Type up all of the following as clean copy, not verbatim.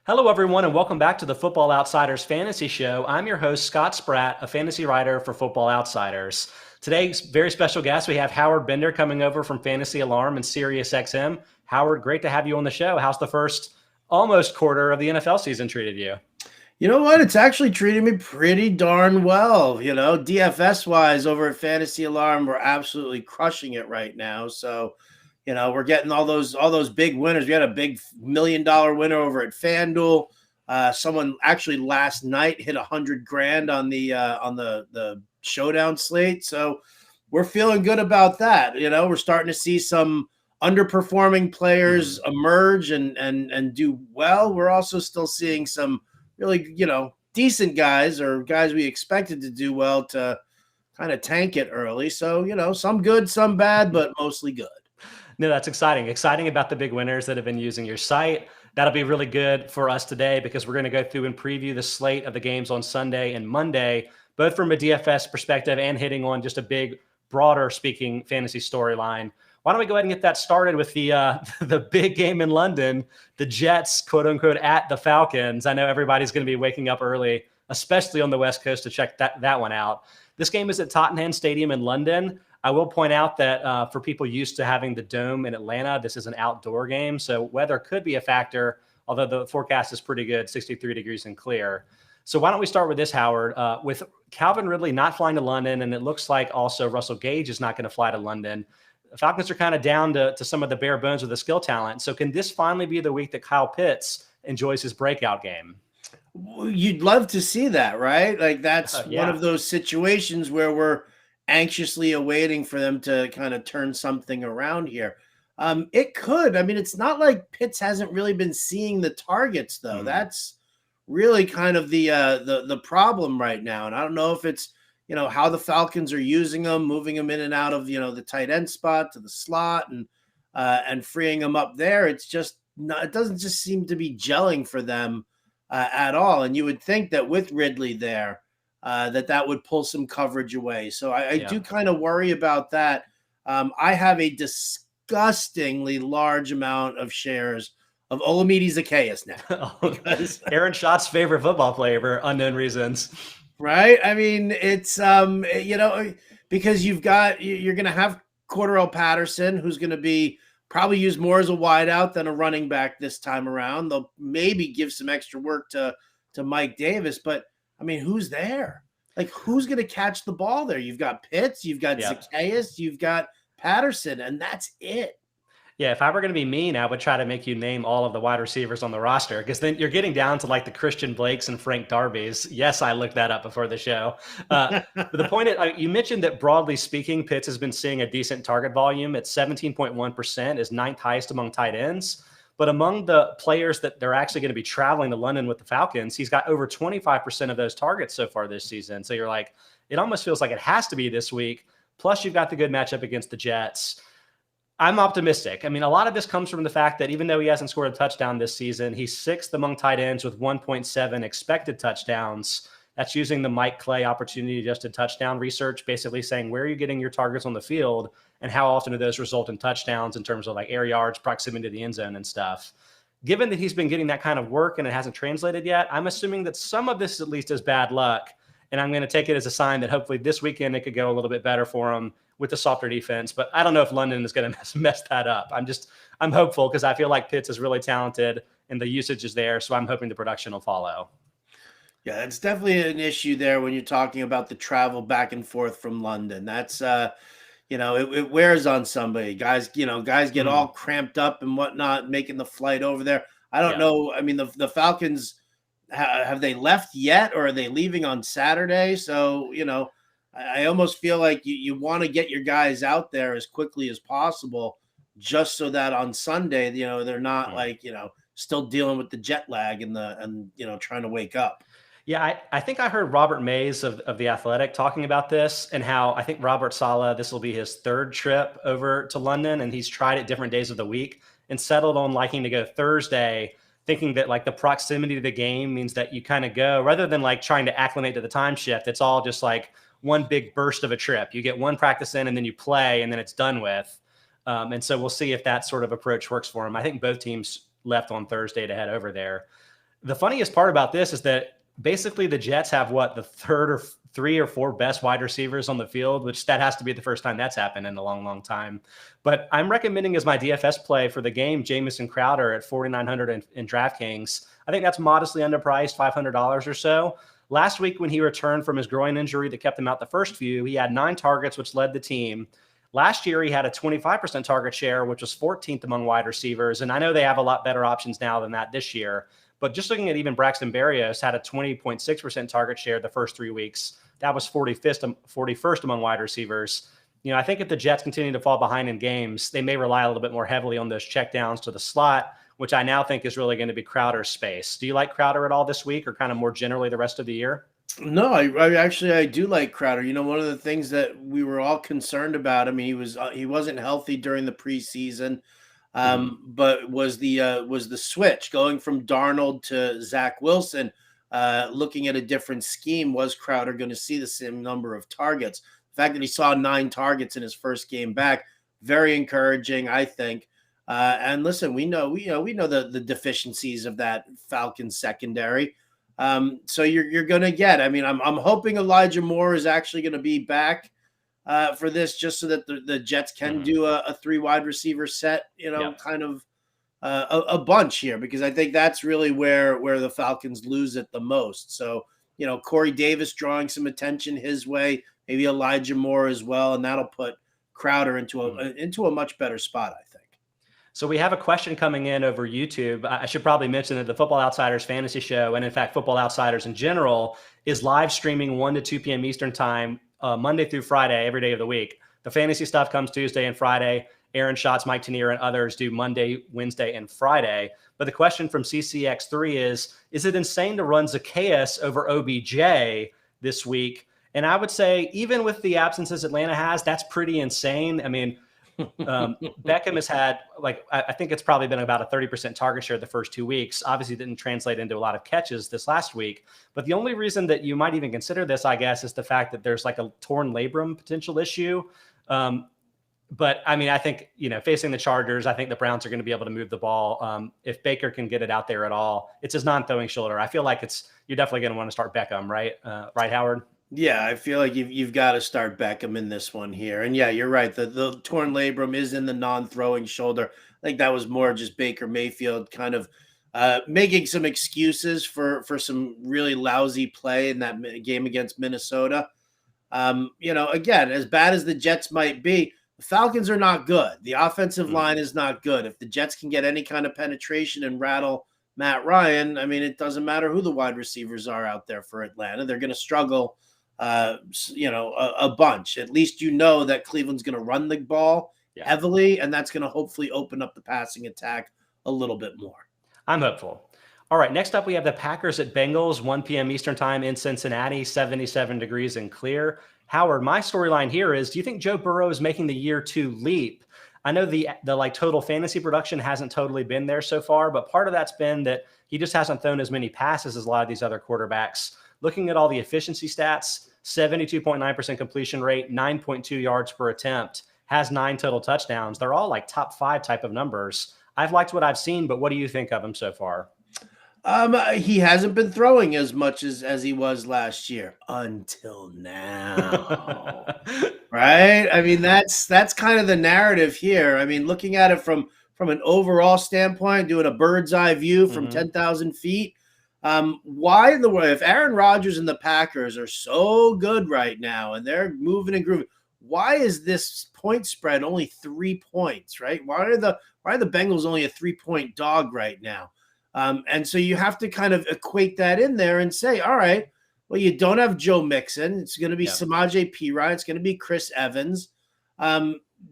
Hello, everyone, and welcome back to the Football Outsiders Fantasy Show. I'm your host, Scott Spratt, a fantasy writer for Football Outsiders. Today's very special guest, we have Howard Bender coming over from Fantasy Alarm and SiriusXM. Howard, great to have you on the show. How's the first almost quarter of the NFL season treated you? You know what? It's actually treating me pretty darn well. DFS-wise over at Fantasy Alarm, we're absolutely crushing it right now. So, we're getting all those big winners. We had a big $1 million winner over at FanDuel. Someone actually last night hit $100,000 on the showdown slate. So we're feeling good about that. We're starting to see some underperforming players emerge and do well. We're also still seeing some really, decent guys or guys we expected to do well to kind of tank it early. So, some good, some bad, but mostly good. No, that's exciting. Exciting about the big winners that have been using your site. That'll be really good for us today because we're going to go through and preview the slate of the games on Sunday and Monday, both from a DFS perspective and hitting on just a big, broader speaking fantasy storyline. Why don't we go ahead and get that started with the big game in London, the Jets, quote unquote, at the Falcons. I know everybody's going to be waking up early, especially on the West Coast, to check that one out. This game is at Tottenham Stadium in London. I will point out that for people used to having the Dome in Atlanta, this is an outdoor game, so weather could be a factor, although the forecast is pretty good, 63 degrees and clear. So why don't we start with this, Howard? With Calvin Ridley not flying to London, and it looks like also Russell Gage is not going to fly to London, the Falcons are kind of down to some of the bare bones of the skill talent. So can this finally be the week that Kyle Pitts enjoys his breakout game? You'd love to see that, right? Like that's one of those situations where we're anxiously awaiting for them to kind of turn something around here. It could. I mean, it's not like Pitts hasn't really been seeing the targets, though. That's really kind of the problem right now. And I don't know if it's, how the Falcons are using them, moving them in and out of, the tight end spot to the slot and freeing them up there. It's just not, it doesn't just seem to be gelling for them at all. And you would think that with Ridley there, that would pull some coverage away. So I do kind of worry about that. I have a disgustingly large amount of shares of Olamide Zaccheaus now. Aaron Schott's favorite football player for unknown reasons. Right? I mean, it's, because you're going to have Cordarrelle Patterson, who's going to be probably used more as a wideout than a running back this time around. They'll maybe give some extra work to Mike Davis, but I mean, who's there? Like, who's going to catch the ball there? You've got Pitts, you've got Zaccheaus, you've got Patterson, and that's it. Yeah, if I were going to be mean, I would try to make you name all of the wide receivers on the roster because then you're getting down to like the Christian Blakes and Frank Darby's. Yes, I looked that up before the show. But the point is, you mentioned that broadly speaking, Pitts has been seeing a decent target volume at 17.1%, is ninth highest among tight ends. But among the players that they're actually going to be traveling to London with the Falcons, he's got over 25% of those targets so far this season. So you're like, it almost feels like it has to be this week. Plus, you've got the good matchup against the Jets. I'm optimistic. I mean, a lot of this comes from the fact that even though he hasn't scored a touchdown this season, he's sixth among tight ends with 1.7 expected touchdowns. That's using the Mike Clay opportunity adjusted touchdown research, basically saying where are you getting your targets on the field and how often do those result in touchdowns in terms of like air yards, proximity to the end zone and stuff. Given that he's been getting that kind of work and it hasn't translated yet, I'm assuming that some of this at least is bad luck. And I'm going to take it as a sign that hopefully this weekend it could go a little bit better for him with the softer defense. But I don't know if London is going to mess that up. I'm hopeful because I feel like Pitts is really talented and the usage is there. So I'm hoping the production will follow. Yeah, it's definitely an issue there when you're talking about the travel back and forth from London. That's, it wears on somebody. Guys get all cramped up and whatnot, making the flight over there. I don't know. I mean, the Falcons, have they left yet or are they leaving on Saturday? So, I almost feel like you want to get your guys out there as quickly as possible just so that on Sunday, they're not still dealing with the jet lag and trying to wake up. Yeah, I think I heard Robert Mays of The Athletic talking about this and how I think Robert Saleh, this will be his third trip over to London, and he's tried it different days of the week and settled on liking to go Thursday, thinking that like the proximity to the game means that you kind of go rather than like trying to acclimate to the time shift. It's all just like one big burst of a trip. You get one practice in and then you play and then it's done with. And so we'll see if that sort of approach works for him. I think both teams left on Thursday to head over there. The funniest part about this is that basically the Jets have the third or three or four best wide receivers on the field, which that has to be the first time that's happened in a long, long time. But I'm recommending as my DFS play for the game, Jamison Crowder at 4,900 in DraftKings. I think that's modestly underpriced, $500 or so. Last week when he returned from his groin injury that kept him out the first few, he had 9 targets, which led the team. Last year, he had a 25% target share, which was 14th among wide receivers. And I know they have a lot better options now than that this year. But just looking at even Braxton Berrios had a 20.6% target share the first 3 weeks. That was 41st among wide receivers. I think if the Jets continue to fall behind in games, they may rely a little bit more heavily on those checkdowns to the slot, which I now think is really going to be Crowder's space. Do you like Crowder at all this week or kind of more generally the rest of the year? No, I do like Crowder. One of the things that we were all concerned about, he wasn't healthy during the preseason, but was the switch going from Darnold to Zach Wilson, looking at a different scheme. Was Crowder going to see the same number of targets? The fact that he saw 9 targets in his first game back, very encouraging, I think. And listen, we know the deficiencies of that Falcons secondary. So you're going to get, I'm hoping Elijah Moore is actually going to be back for this, just so that the Jets can do a 3 wide receiver set, kind of a bunch here, because I think that's really where the Falcons lose it the most. So, Corey Davis drawing some attention his way, maybe Elijah Moore as well. And that'll put Crowder into a much better spot, I think. So we have a question coming in over YouTube. I should probably mention that the Football Outsiders Fantasy Show, and in fact, Football Outsiders in general, is live streaming 1 to 2 p.m. Eastern Time, Monday through Friday, every day of the week. The fantasy stuff comes Tuesday and Friday. Aaron Schatz, Mike Tanier, and others do Monday, Wednesday, and Friday. But the question from CCX3 is it insane to run Zacchaeus over OBJ this week? And I would say, even with the absences Atlanta has, that's pretty insane. Beckham has had, I think it's probably been about a 30% target share the first 2 weeks. Obviously didn't translate into a lot of catches this last week. But the only reason that you might even consider this, I guess, is the fact that there's a torn labrum potential issue. But I think, facing the Chargers, I think the Browns are going to be able to move the ball. If Baker can get it out there at all, it's his non-throwing shoulder. I feel like you're definitely going to want to start Beckham, right? Right, Howard? Yeah, I feel like you've got to start Beckham in this one here. And yeah, you're right. The torn labrum is in the non-throwing shoulder. I think that was more just Baker Mayfield kind of making some excuses for some really lousy play in that game against Minnesota. Again, as bad as the Jets might be, the Falcons are not good. The offensive line is not good. If the Jets can get any kind of penetration and rattle Matt Ryan, it doesn't matter who the wide receivers are out there for Atlanta. They're going to struggle a bunch. At least that Cleveland's going to run the ball heavily, and that's going to hopefully open up the passing attack a little bit more. I'm hopeful. All right, next up we have the Packers at Bengals, 1 p.m. Eastern Time in Cincinnati, 77 degrees and clear. Howard, my storyline here is, do you think Joe Burrow is making the year 2 leap? I know the total fantasy production hasn't totally been there so far, but part of that's been that he just hasn't thrown as many passes as a lot of these other quarterbacks. Looking at all the efficiency stats, 72.9% completion rate, 9.2 yards per attempt, has 9 total touchdowns. They're all top 5 type of numbers. I've liked what I've seen, but what do you think of him so far? He hasn't been throwing as much as he was last year until now. Right? That's kind of the narrative here. Looking at it from an overall standpoint, doing a bird's eye view from 10,000 feet, why in the world, if Aaron Rodgers and the Packers are so good right now and they're moving and grooving, why is this point spread only 3 points, right? Why are the Bengals only a 3-point dog right now? And so you have to kind of equate that in there and say, all right, well, you don't have Joe Mixon. It's going to be Samaje Perine. It's going to be Chris Evans.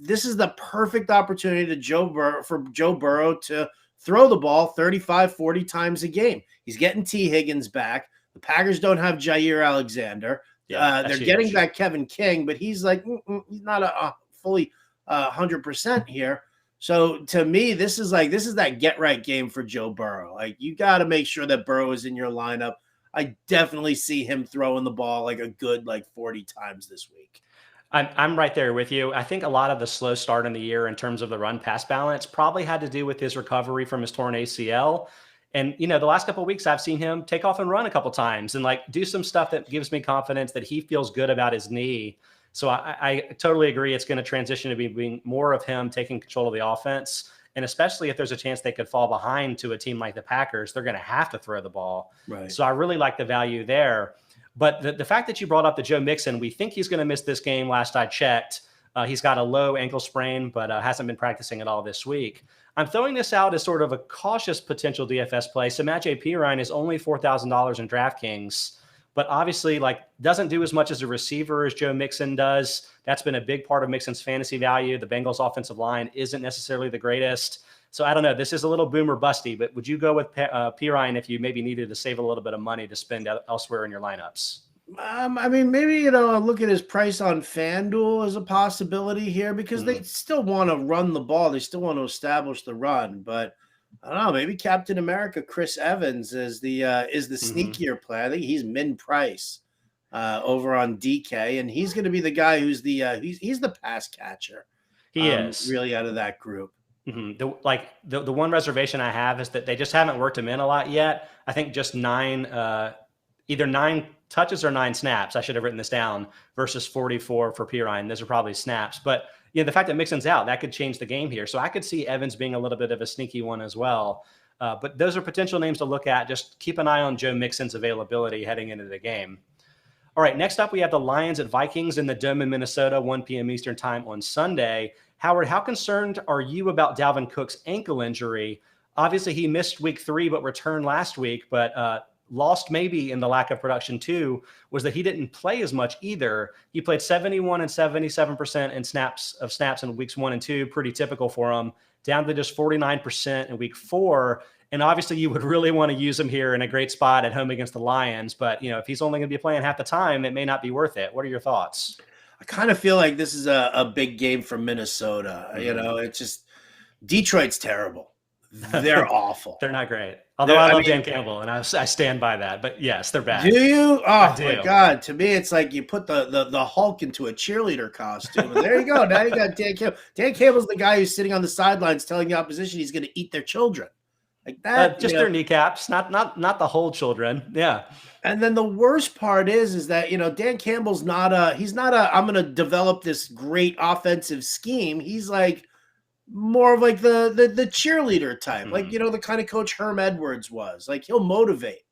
This is the perfect opportunity for Joe Burrow to throw the ball 35, 40 times a game. He's getting T. Higgins back. The Packers don't have Jair Alexander. They're getting back Kevin King, but he's he's not a fully 100% here. So to me, this is that get right game for Joe Burrow. You got to make sure that Burrow is in your lineup. I definitely see him throwing the ball a good 40 times this week. I'm right there with you. I think a lot of the slow start in the year in terms of the run pass balance probably had to do with his recovery from his torn ACL. And, the last couple of weeks, I've seen him take off and run a couple times and like do some stuff that gives me confidence that he feels good about his knee. So I totally agree. It's going to transition to being more of him taking control of the offense. And especially if there's a chance they could fall behind to a team like the Packers, they're going to have to throw the ball. Right. So I really like the value there. But the fact that you brought up the Joe Mixon, we think he's going to miss this game. Last I checked, he's got a low ankle sprain, but hasn't been practicing at all this week. I'm throwing this out as sort of a cautious potential DFS play. So Matt J. Pirine is only $4,000 in DraftKings, but obviously doesn't do as much as a receiver as Joe Mixon does. That's been a big part of Mixon's fantasy value. The Bengals offensive line isn't necessarily the greatest. So I don't know. This is a little boom or busty, but would you go with Pirine if you maybe needed to save a little bit of money to spend elsewhere in your lineups? I mean, maybe, look at his price on FanDuel as a possibility here because they still want to run the ball. They still want to establish the run, but I don't know, maybe Captain America, Chris Evans is the sneakier play. I think he's min price over on DK, and he's going to be the guy who's he's the pass catcher. He is really out of that group. Mm-hmm. The one reservation I have is that they just haven't worked him in a lot yet. I think just either 9 touches or 9 snaps. I should have written this down versus 44 for Pirine. Those are probably snaps, but the fact that Mixon's out, that could change the game here. So I could see Evans being a little bit of a sneaky one as well. But those are potential names to look at. Just keep an eye on Joe Mixon's availability heading into the game. All right, next up, we have the Lions at Vikings in the Dome in Minnesota, 1 p.m. Eastern time on Sunday. Howard, how concerned are you about Dalvin Cook's ankle injury? Obviously, he missed week 3, but returned last week. But lost maybe in the lack of production too was that he didn't play as much either. He played 71 and 77% in snaps in weeks 1 and 2, pretty typical for him, down to just 49% in week 4. And obviously you would really want to use him here in a great spot at home against the Lions. But, if he's only going to be playing half the time, it may not be worth it. What are your thoughts? I kind of feel like this is a big game for Minnesota. It's just Detroit's terrible. They're awful. They're not great. Although I love Dan Campbell, and I stand by that. But yes, they're bad. Do you? Oh, my God. To me, it's like you put the Hulk into a cheerleader costume. And there you go. Now you got Dan Campbell. Dan Campbell's the guy who's sitting on the sidelines telling the opposition he's going to eat their children. Like that. Just their kneecaps, not the whole children. Yeah. And then the worst part is that, Dan Campbell's he's not I'm going to develop this great offensive scheme. He's like more of like the cheerleader type, like, the kind of coach Herm Edwards was. Like, he'll motivate,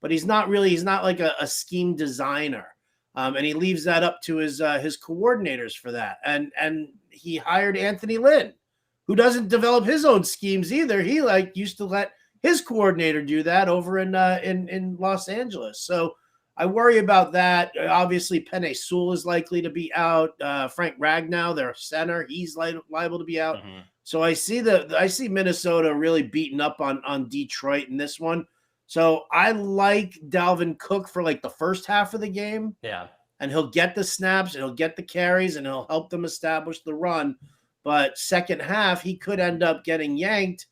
but he's not like a scheme designer. And he leaves that up to his coordinators for that. And he hired Anthony Lynn, who doesn't develop his own schemes either. He used to let his coordinator do that over in Los Angeles. So I worry about that. Obviously, Penei Sewell is likely to be out. Frank Ragnow, their center, he's liable to be out. Mm-hmm. So I see Minnesota really beating up on Detroit in this one. So I like Dalvin Cook for the first half of the game. Yeah. And he'll get the snaps and he'll get the carries and he'll help them establish the run. But second half, he could end up getting yanked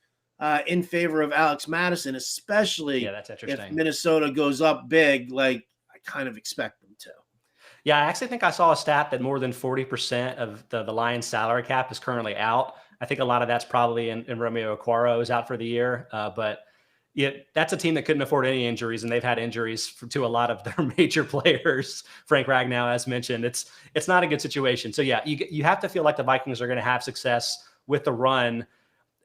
in favor of Alex Madison, especially if Minnesota goes up big, like I kind of expect them to. Yeah, I actually think I saw a stat that more than 40% of the Lions salary cap is currently out. I think a lot of that's probably in Romeo Okwara is out for the year. But that's a team that couldn't afford any injuries, and they've had injuries to a lot of their major players. Frank Ragnow, as mentioned, it's not a good situation. So yeah, you have to feel like the Vikings are going to have success with the run.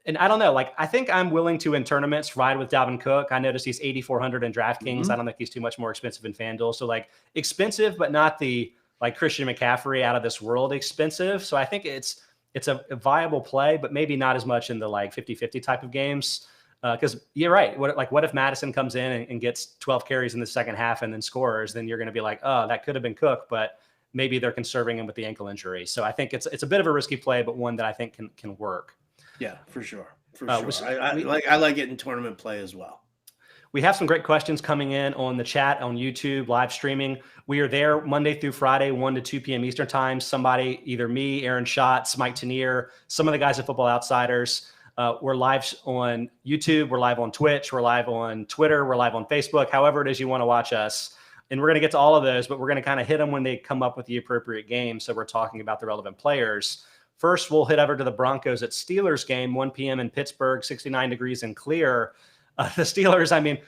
And I don't know, I think I'm willing to, in tournaments, ride with Dalvin Cook. I noticed he's 8,400 in DraftKings. Mm-hmm. I don't think he's too much more expensive in FanDuel. So expensive, but not the Christian McCaffrey out of this world expensive. So I think it's a viable play, but maybe not as much in the 50-50 type of games. Because you're right. What if Madison comes in and gets 12 carries in the second half and then scores? Then you're going to be like, oh, that could have been Cook, but maybe they're conserving him with the ankle injury. So I think it's a bit of a risky play, but one that I think can work. Yeah, for sure. I like it in tournament play as well. We have some great questions coming in on the chat, on YouTube, live streaming. We are there Monday through Friday, 1 to 2 p.m. Eastern time. Somebody, either me, Aaron Schatz, Mike Tanier, some of the guys at Football Outsiders. We're live on YouTube. We're live on Twitch. We're live on Twitter. We're live on Facebook, however it is you want to watch us. And we're going to get to all of those, but we're going to kind of hit them when they come up with the appropriate game. So we're talking about the relevant players. First, we'll head over to the Broncos at Steelers game, 1 p.m. in Pittsburgh, 69 degrees and clear. The Steelers, I mean,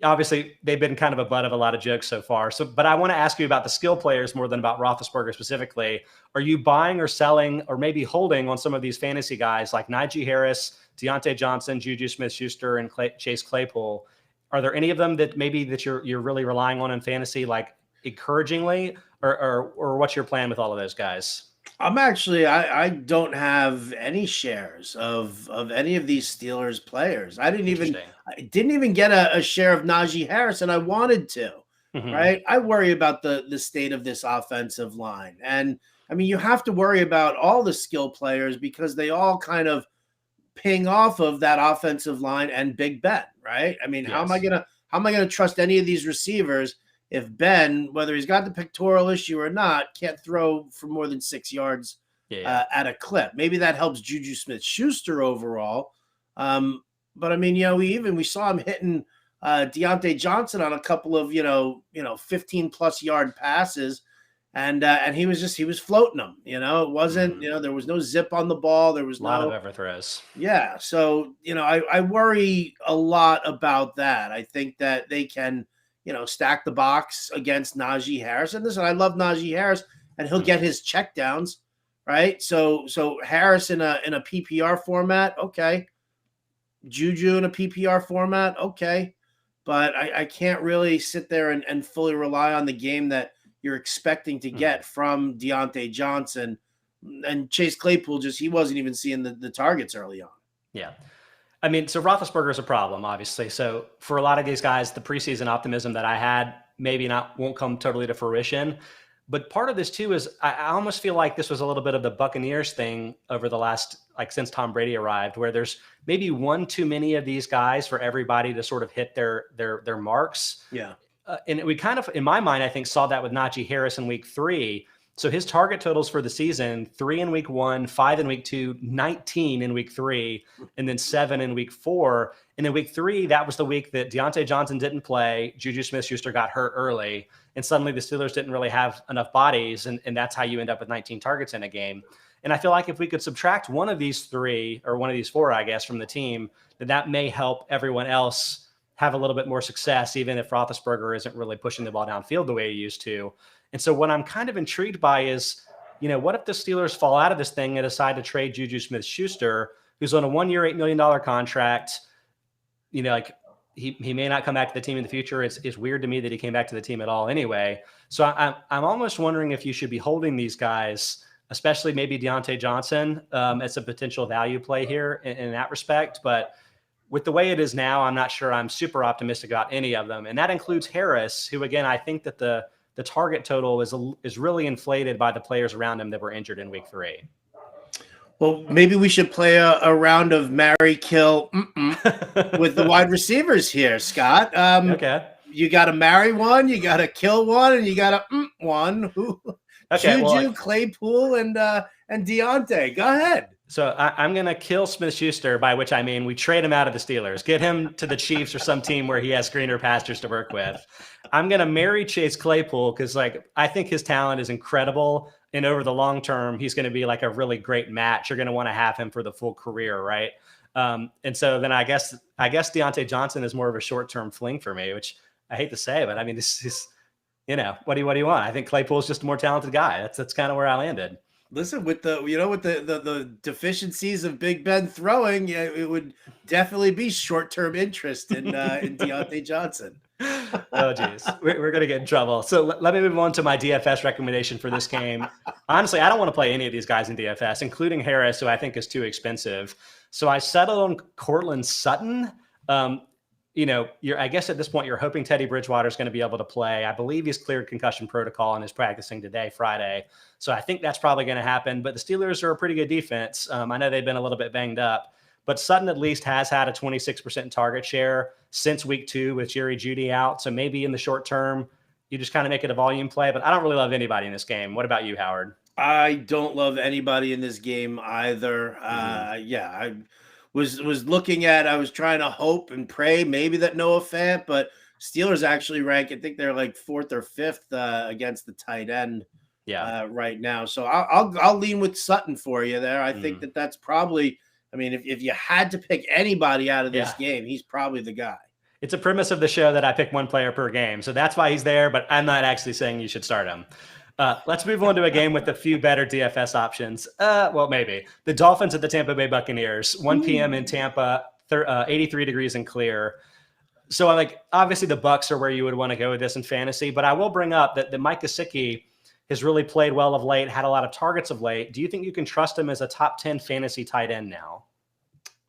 obviously they've been kind of a butt of a lot of jokes so far. So, but I want to ask you about the skill players more than about Roethlisberger specifically. Are you buying or selling or maybe holding on some of these fantasy guys like Najee Harris, Deontay Johnson, Juju Smith-Schuster, and Chase Claypool? Are there any of them that maybe that you're really relying on in fantasy, like encouragingly, or what's your plan with all of those guys? I'm actually I don't have any shares of any of these Steelers players. I didn't even get a share of Najee Harris, and I wanted to. Right? I worry about the state of this offensive line, and I mean you have to worry about all the skill players because they all kind of ping off of that offensive line and Big Ben, right? I mean, how am I gonna trust any of these receivers if Ben, whether he's got the pectoral issue or not, can't throw for more than 6 yards at a clip? Maybe that helps Juju Smith-Schuster overall. But I mean, we saw him hitting Deontay Johnson on a couple of 15+ yard passes. And he was floating them, it wasn't, there was no zip on the ball. There was a lot of overthrows. Yeah. So, I worry a lot about that. I think that they can, stack the box against Najee Harris. And listen, I love Najee Harris and he'll get his checkdowns, right? So Harris in a PPR format. Okay. Juju in a PPR format. Okay. But I can't really sit there and fully rely on the game that you're expecting to get from Deontay Johnson. And Chase Claypool, he wasn't even seeing the targets early on. Yeah. I mean, so Roethlisberger is a problem, obviously. So for a lot of these guys, the preseason optimism that I had won't come totally to fruition. But part of this too is I almost feel like this was a little bit of the Buccaneers thing over the last, since Tom Brady arrived, where there's maybe one too many of these guys for everybody to sort of hit their marks. Yeah. And we kind of, in my mind, I think saw that with Najee Harris in week 3. So his target totals for the season, 3 in week 1, 5 in week 2, 19 in week 3, and then 7 in week 4. And in week 3, that was the week that Deontay Johnson didn't play. Juju Smith-Schuster got hurt early. And suddenly the Steelers didn't really have enough bodies. And that's how you end up with 19 targets in a game. And I feel like if we could subtract one of these 3 or one of these 4, I guess, from the team, that may help everyone else have a little bit more success, even if Roethlisberger isn't really pushing the ball downfield the way he used to. And so what I'm kind of intrigued by is, what if the Steelers fall out of this thing and decide to trade Juju Smith-Schuster, who's on a 1-year, $8 million contract? He may not come back to the team in the future. It's weird to me that he came back to the team at all anyway. So I'm almost wondering if you should be holding these guys, especially maybe Deontay Johnson, as a potential value play here in that respect. But with the way it is now, I'm not sure I'm super optimistic about any of them. And that includes Harris, who, again, I think that the target total is really inflated by the players around him that were injured in week 3. Well, maybe we should play a round of marry, kill with the wide receivers here, Scott. Okay. You got to marry one, you got to kill one, and you got to one. Okay, Juju, Claypool, and Deontay. Go ahead. So I'm going to kill Smith-Schuster, by which I mean we trade him out of the Steelers, get him to the Chiefs or some team where he has greener pastures to work with. I'm going to marry Chase Claypool because, I think his talent is incredible. And over the long term, he's going to be a really great match. You're going to want to have him for the full career, right? And so then I guess Deontay Johnson is more of a short-term fling for me, which I hate to say, but I mean, this is, what do you want? I think Claypool's just a more talented guy. That's kind of where I landed. Listen, with the deficiencies of Big Ben throwing, it would definitely be short-term interest in Deontay Johnson. Oh, geez. We're going to get in trouble. So let me move on to my DFS recommendation for this game. Honestly, I don't want to play any of these guys in DFS, including Harris, who I think is too expensive. So I settled on Cortland Sutton. I guess at this point, you're hoping Teddy Bridgewater is going to be able to play. I believe he's cleared concussion protocol and is practicing today, Friday. So I think that's probably going to happen. But the Steelers are a pretty good defense. I know they've been a little bit banged up. But Sutton at least has had a 26% target share since week 2 with Jerry Jeudy out. So maybe in the short term, you just kind of make it a volume play. But I don't really love anybody in this game. What about you, Howard? I don't love anybody in this game either. I was looking at, I was trying to hope and pray maybe that Noah Fant, but Steelers actually rank, I think they're 4th or 5th against the tight end right now. So I'll lean with Sutton for you there. I think that's probably I mean, if you had to pick anybody out of this game, he's probably the guy. It's a premise of the show that I pick one player per game. So that's why he's there, but I'm not actually saying you should start him. Let's move on to a game with a few better DFS options. Well, maybe. The Dolphins at the Tampa Bay Buccaneers, 1 p.m. in Tampa, 83 degrees and clear. So, obviously the Bucs are where you would want to go with this in fantasy, but I will bring up that Mike Gesicki has really played well of late, had a lot of targets of late. Do you think you can trust him as a top 10 fantasy tight end now?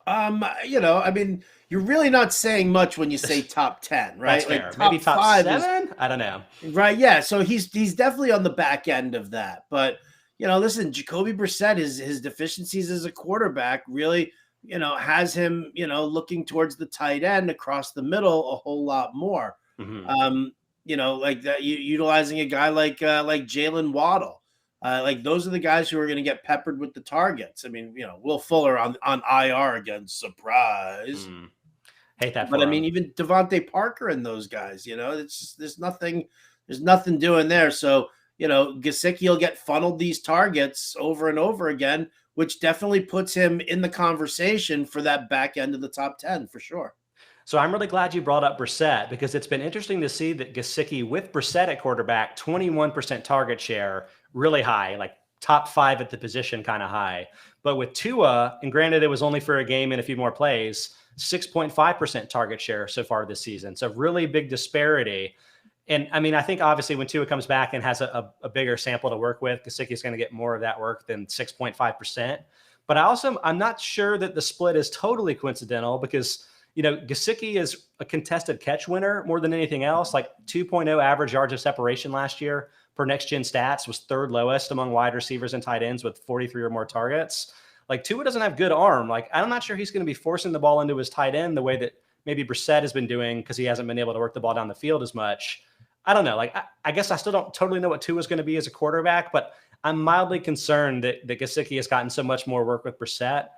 I mean, you're really not saying much when you say top 10, right? That's fair. Maybe top 7? I don't know. Right, yeah. So he's definitely on the back end of that. But, listen, Jacoby Brissett, his deficiencies as a quarterback really, has him, looking towards the tight end across the middle a whole lot more. Mm-hmm. Like that, utilizing a guy like Jalen Waddle. Those are the guys who are going to get peppered with the targets. I mean, Will Fuller on IR again, surprise. Hate that. But I mean, even Devontae Parker and those guys, it's just, there's nothing doing there. So, Gesicki will get funneled these targets over and over again, which definitely puts him in the conversation for that back end of the top 10 for sure. So I'm really glad you brought up Brissett, because it's been interesting to see that Gesicki with Brissett at quarterback, 21% target share, really high, like top 5 at the position, kind of high. But with Tua, and granted it was only for a game and a few more plays, 6.5% target share so far this season. So really big disparity. And I mean, I think obviously when Tua comes back and has a bigger sample to work with, Gesicki is going to get more of that work than 6.5%. But I'm not sure that the split is totally coincidental, because Gesicki is a contested catch winner more than anything else. Like 2.0 average yards of separation last year per Next Gen Stats was third lowest among wide receivers and tight ends with 43 or more targets. Like Tua doesn't have good arm. Like I'm not sure he's going to be forcing the ball into his tight end the way that maybe Brissett has been doing, because he hasn't been able to work the ball down the field as much. I don't know. Like I guess I still don't totally know what Tua is going to be as a quarterback, but I'm mildly concerned that Gesicki has gotten so much more work with Brissett.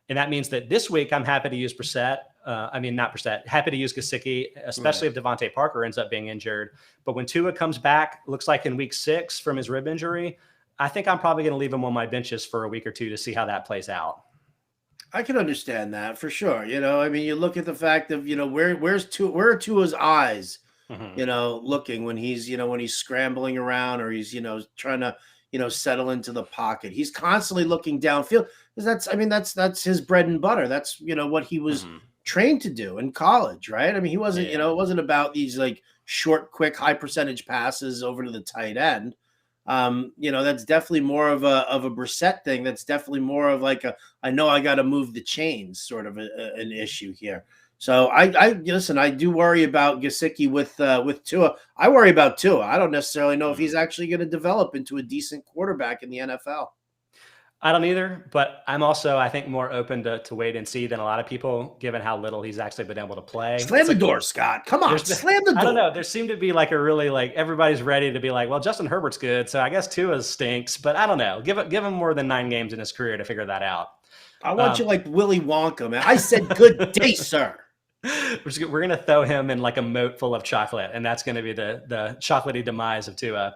And that means that this week I'm happy to use Brissett. Happy to use Gesicki, especially if Devontae Parker ends up being injured. But when Tua comes back, looks like in week 6 from his rib injury, I think I'm probably going to leave him on my benches for a week or two to see how that plays out. I can understand that for sure. I mean, you look at the fact of, where are Tua's eyes, looking when he's scrambling around, or he's, trying to, settle into the pocket. He's constantly looking downfield, because that's his bread and butter. That's, what he was trained to do in college, right? I mean, he wasn't, it wasn't about these like short, quick, high percentage passes over to the tight end. That's definitely more of a Brissett thing. That's definitely more of like I know I got to move the chains sort of an issue here. So I listen, I do worry about Gesicki with Tua. I worry about Tua. I don't necessarily know if he's actually going to develop into a decent quarterback in the NFL. I don't either, but I'm also, I think, more open to wait and see than a lot of people, given how little he's actually been able to play. Slam the door, Scott. Come on, slam the door. I don't know. There seemed to be like a really everybody's ready to be like, well, Justin Herbert's good, so I guess Tua stinks. But I don't know. Give him more than 9 games in his career to figure that out. I want you like Willy Wonka, man. I said good day, sir. We're going to throw him in like a moat full of chocolate, and that's going to be the chocolatey demise of Tua.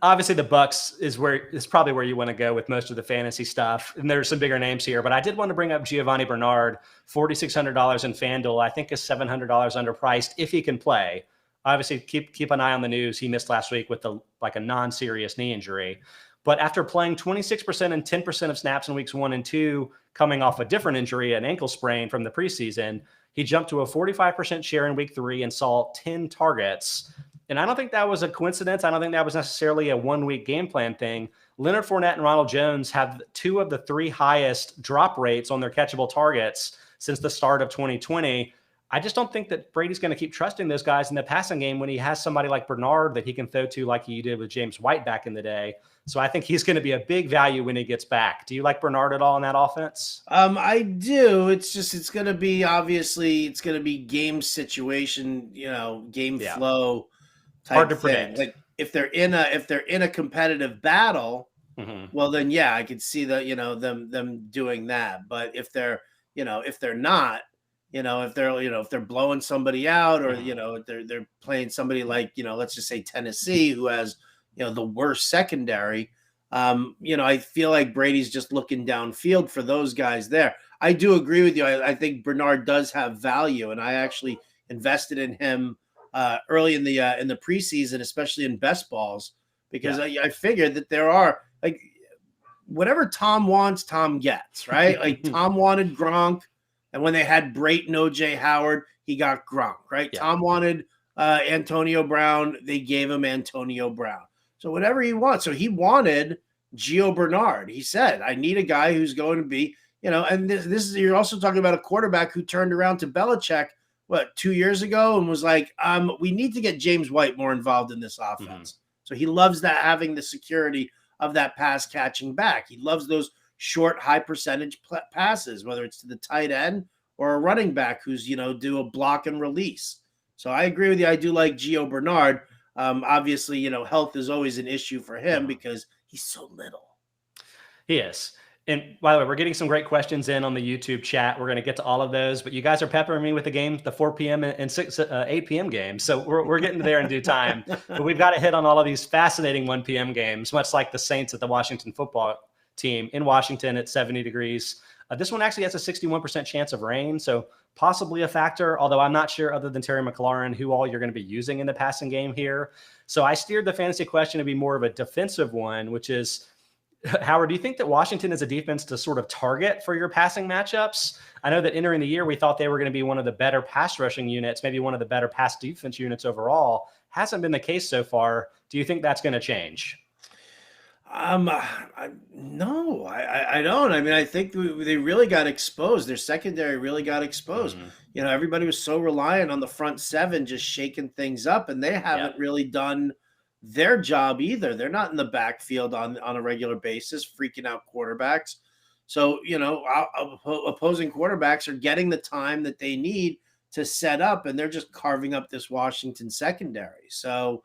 Obviously, the Bucs is probably where you want to go with most of the fantasy stuff. And there's some bigger names here, but I did want to bring up Giovanni Bernard, $4,600 in FanDuel. I think is $700 underpriced if he can play. Obviously, keep an eye on the news. He missed last week with a non-serious knee injury. But after playing 26% and 10% of snaps in weeks 1 and 2, coming off a different injury, an ankle sprain from the preseason, he jumped to a 45% share in week 3 and saw 10 targets. And I don't think that was a coincidence. I don't think that was necessarily a 1-week game plan thing. Leonard Fournette and Ronald Jones have 2 of the 3 highest drop rates on their catchable targets since the start of 2020. I just don't think that Brady's going to keep trusting those guys in the passing game when he has somebody like Bernard that he can throw to like he did with James White back in the day. So I think he's going to be a big value when he gets back. Do you like Bernard at all in that offense? I do. It's going to be, obviously, it's going to be game situation, game flow type hard to thing. predict. Like if they're in a competitive battle, well then I could see that, them doing that. But if they're not, if they're blowing somebody out, or they're playing somebody like, let's just say Tennessee, who has the worst secondary, I feel like Brady's just looking downfield for those guys there. I do agree with you. I think Bernard does have value, and I actually invested in him early in the preseason, especially in best balls, because I figured that there are like whatever Tom wants, Tom gets, right? Like Tom wanted Gronk, and when they had Brayton, OJ Howard, he got Gronk, right? Yeah. Tom wanted Antonio Brown, they gave him Antonio Brown. So whatever he wants. So he wanted Gio Bernard. He said, I need a guy who's going to be, and this is, you're also talking about a quarterback who turned around to Belichick, 2 years ago and was like, we need to get James White more involved in this offense. Mm-hmm. So he loves that, having the security of that pass catching back. He loves those short, high percentage passes, whether it's to the tight end or a running back who's, do a block and release. So I agree with you. I do like Gio Bernard. Obviously, health is always an issue for him because he's so little. He is. And by the way, we're getting some great questions in on the YouTube chat. We're going to get to all of those, but you guys are peppering me with the game, the 4 p.m. and 8 p.m. games. So we're getting there in due time. But we've got to hit on all of these fascinating 1 p.m. games, much like the Saints at the Washington football team in Washington at 70 degrees. This one actually has a 61% chance of rain, so possibly a factor, although I'm not sure, other than Terry McLaurin, who all you're going to be using in the passing game here. So I steered the fantasy question to be more of a defensive one, which is, Howard, do you think that Washington is a defense to sort of target for your passing matchups? I know that entering the year, we thought they were going to be one of the better pass rushing units, maybe one of the better pass defense units overall. Hasn't been the case so far. Do you think that's going to change? No, I don't. I mean, I think they really got exposed. Their secondary really got exposed. Mm-hmm. Everybody was so reliant on the front seven, just shaking things up, and they haven't really done their job either. They're not in the backfield on a regular basis, freaking out quarterbacks. So, opposing quarterbacks are getting the time that they need to set up, and they're just carving up this Washington secondary. So,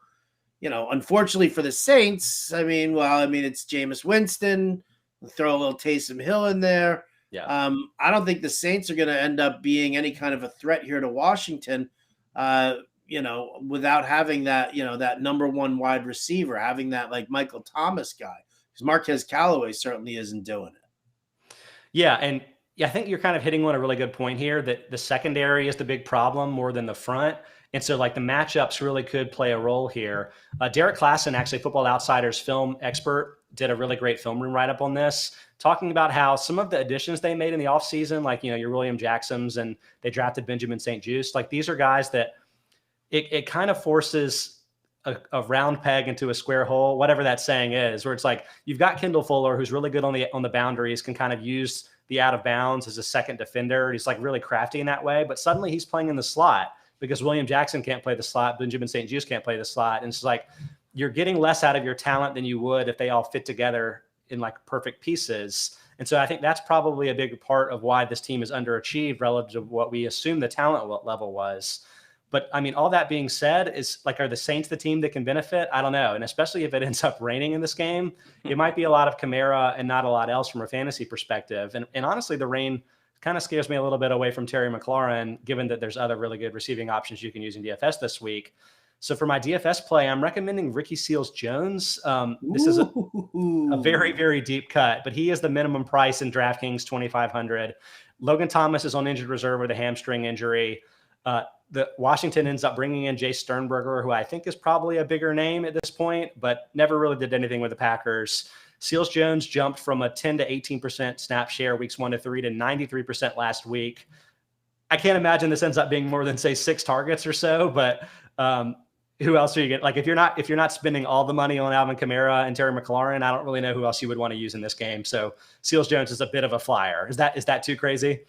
unfortunately for the Saints, it's Jameis Winston. We'll throw a little Taysom Hill in there. Yeah. I don't think the Saints are going to end up being any kind of a threat here to Washington, without having that, that number one wide receiver, having that like Michael Thomas guy, because Marquez Callaway certainly isn't doing it. Yeah. And I think you're kind of hitting on a really good point here, that the secondary is the big problem more than the front. And so like the matchups really could play a role here. Derek Klassen, actually Football Outsiders film expert, did a really great film room write-up on this, talking about how some of the additions they made in the offseason, like, your William Jacksons, and they drafted Benjamin St-Juste. Like, these are guys that it kind of forces a round peg into a square hole, whatever that saying is, where it's like, you've got Kendall Fuller, who's really good on the boundaries, can kind of use the out of bounds as a second defender. He's like really crafty in that way, but suddenly he's playing in the slot because William Jackson can't play the slot. Benjamin St-Juste can't play the slot. And it's like, you're getting less out of your talent than you would if they all fit together in like perfect pieces. And so I think that's probably a big part of why this team is underachieved relative to what we assumed the talent level was. But I mean, all that being said, is like, are the Saints the team that can benefit? I don't know. And especially if it ends up raining in this game, it might be a lot of Kamara and not a lot else from a fantasy perspective. And honestly, the rain kind of scares me a little bit away from Terry McLaurin, given that there's other really good receiving options you can use in DFS this week. So for my DFS play, I'm recommending Ricky Seals-Jones. This is a very, very deep cut, but he is the minimum price in DraftKings, $2,500. Logan Thomas is on injured reserve with a hamstring injury. The Washington ends up bringing in Jay Sternberger, who I think is probably a bigger name at this point, but never really did anything with the Packers. Seals-Jones jumped from a 10 to 18% snap share weeks 1 to 3 to 93% last week. I can't imagine this ends up being more than, say, 6 targets or so, but who else are you getting? Like, if you're not spending all the money on Alvin Kamara and Terry McLaurin, I don't really know who else you would want to use in this game. So Seals-Jones is a bit of a flyer. Is that too crazy?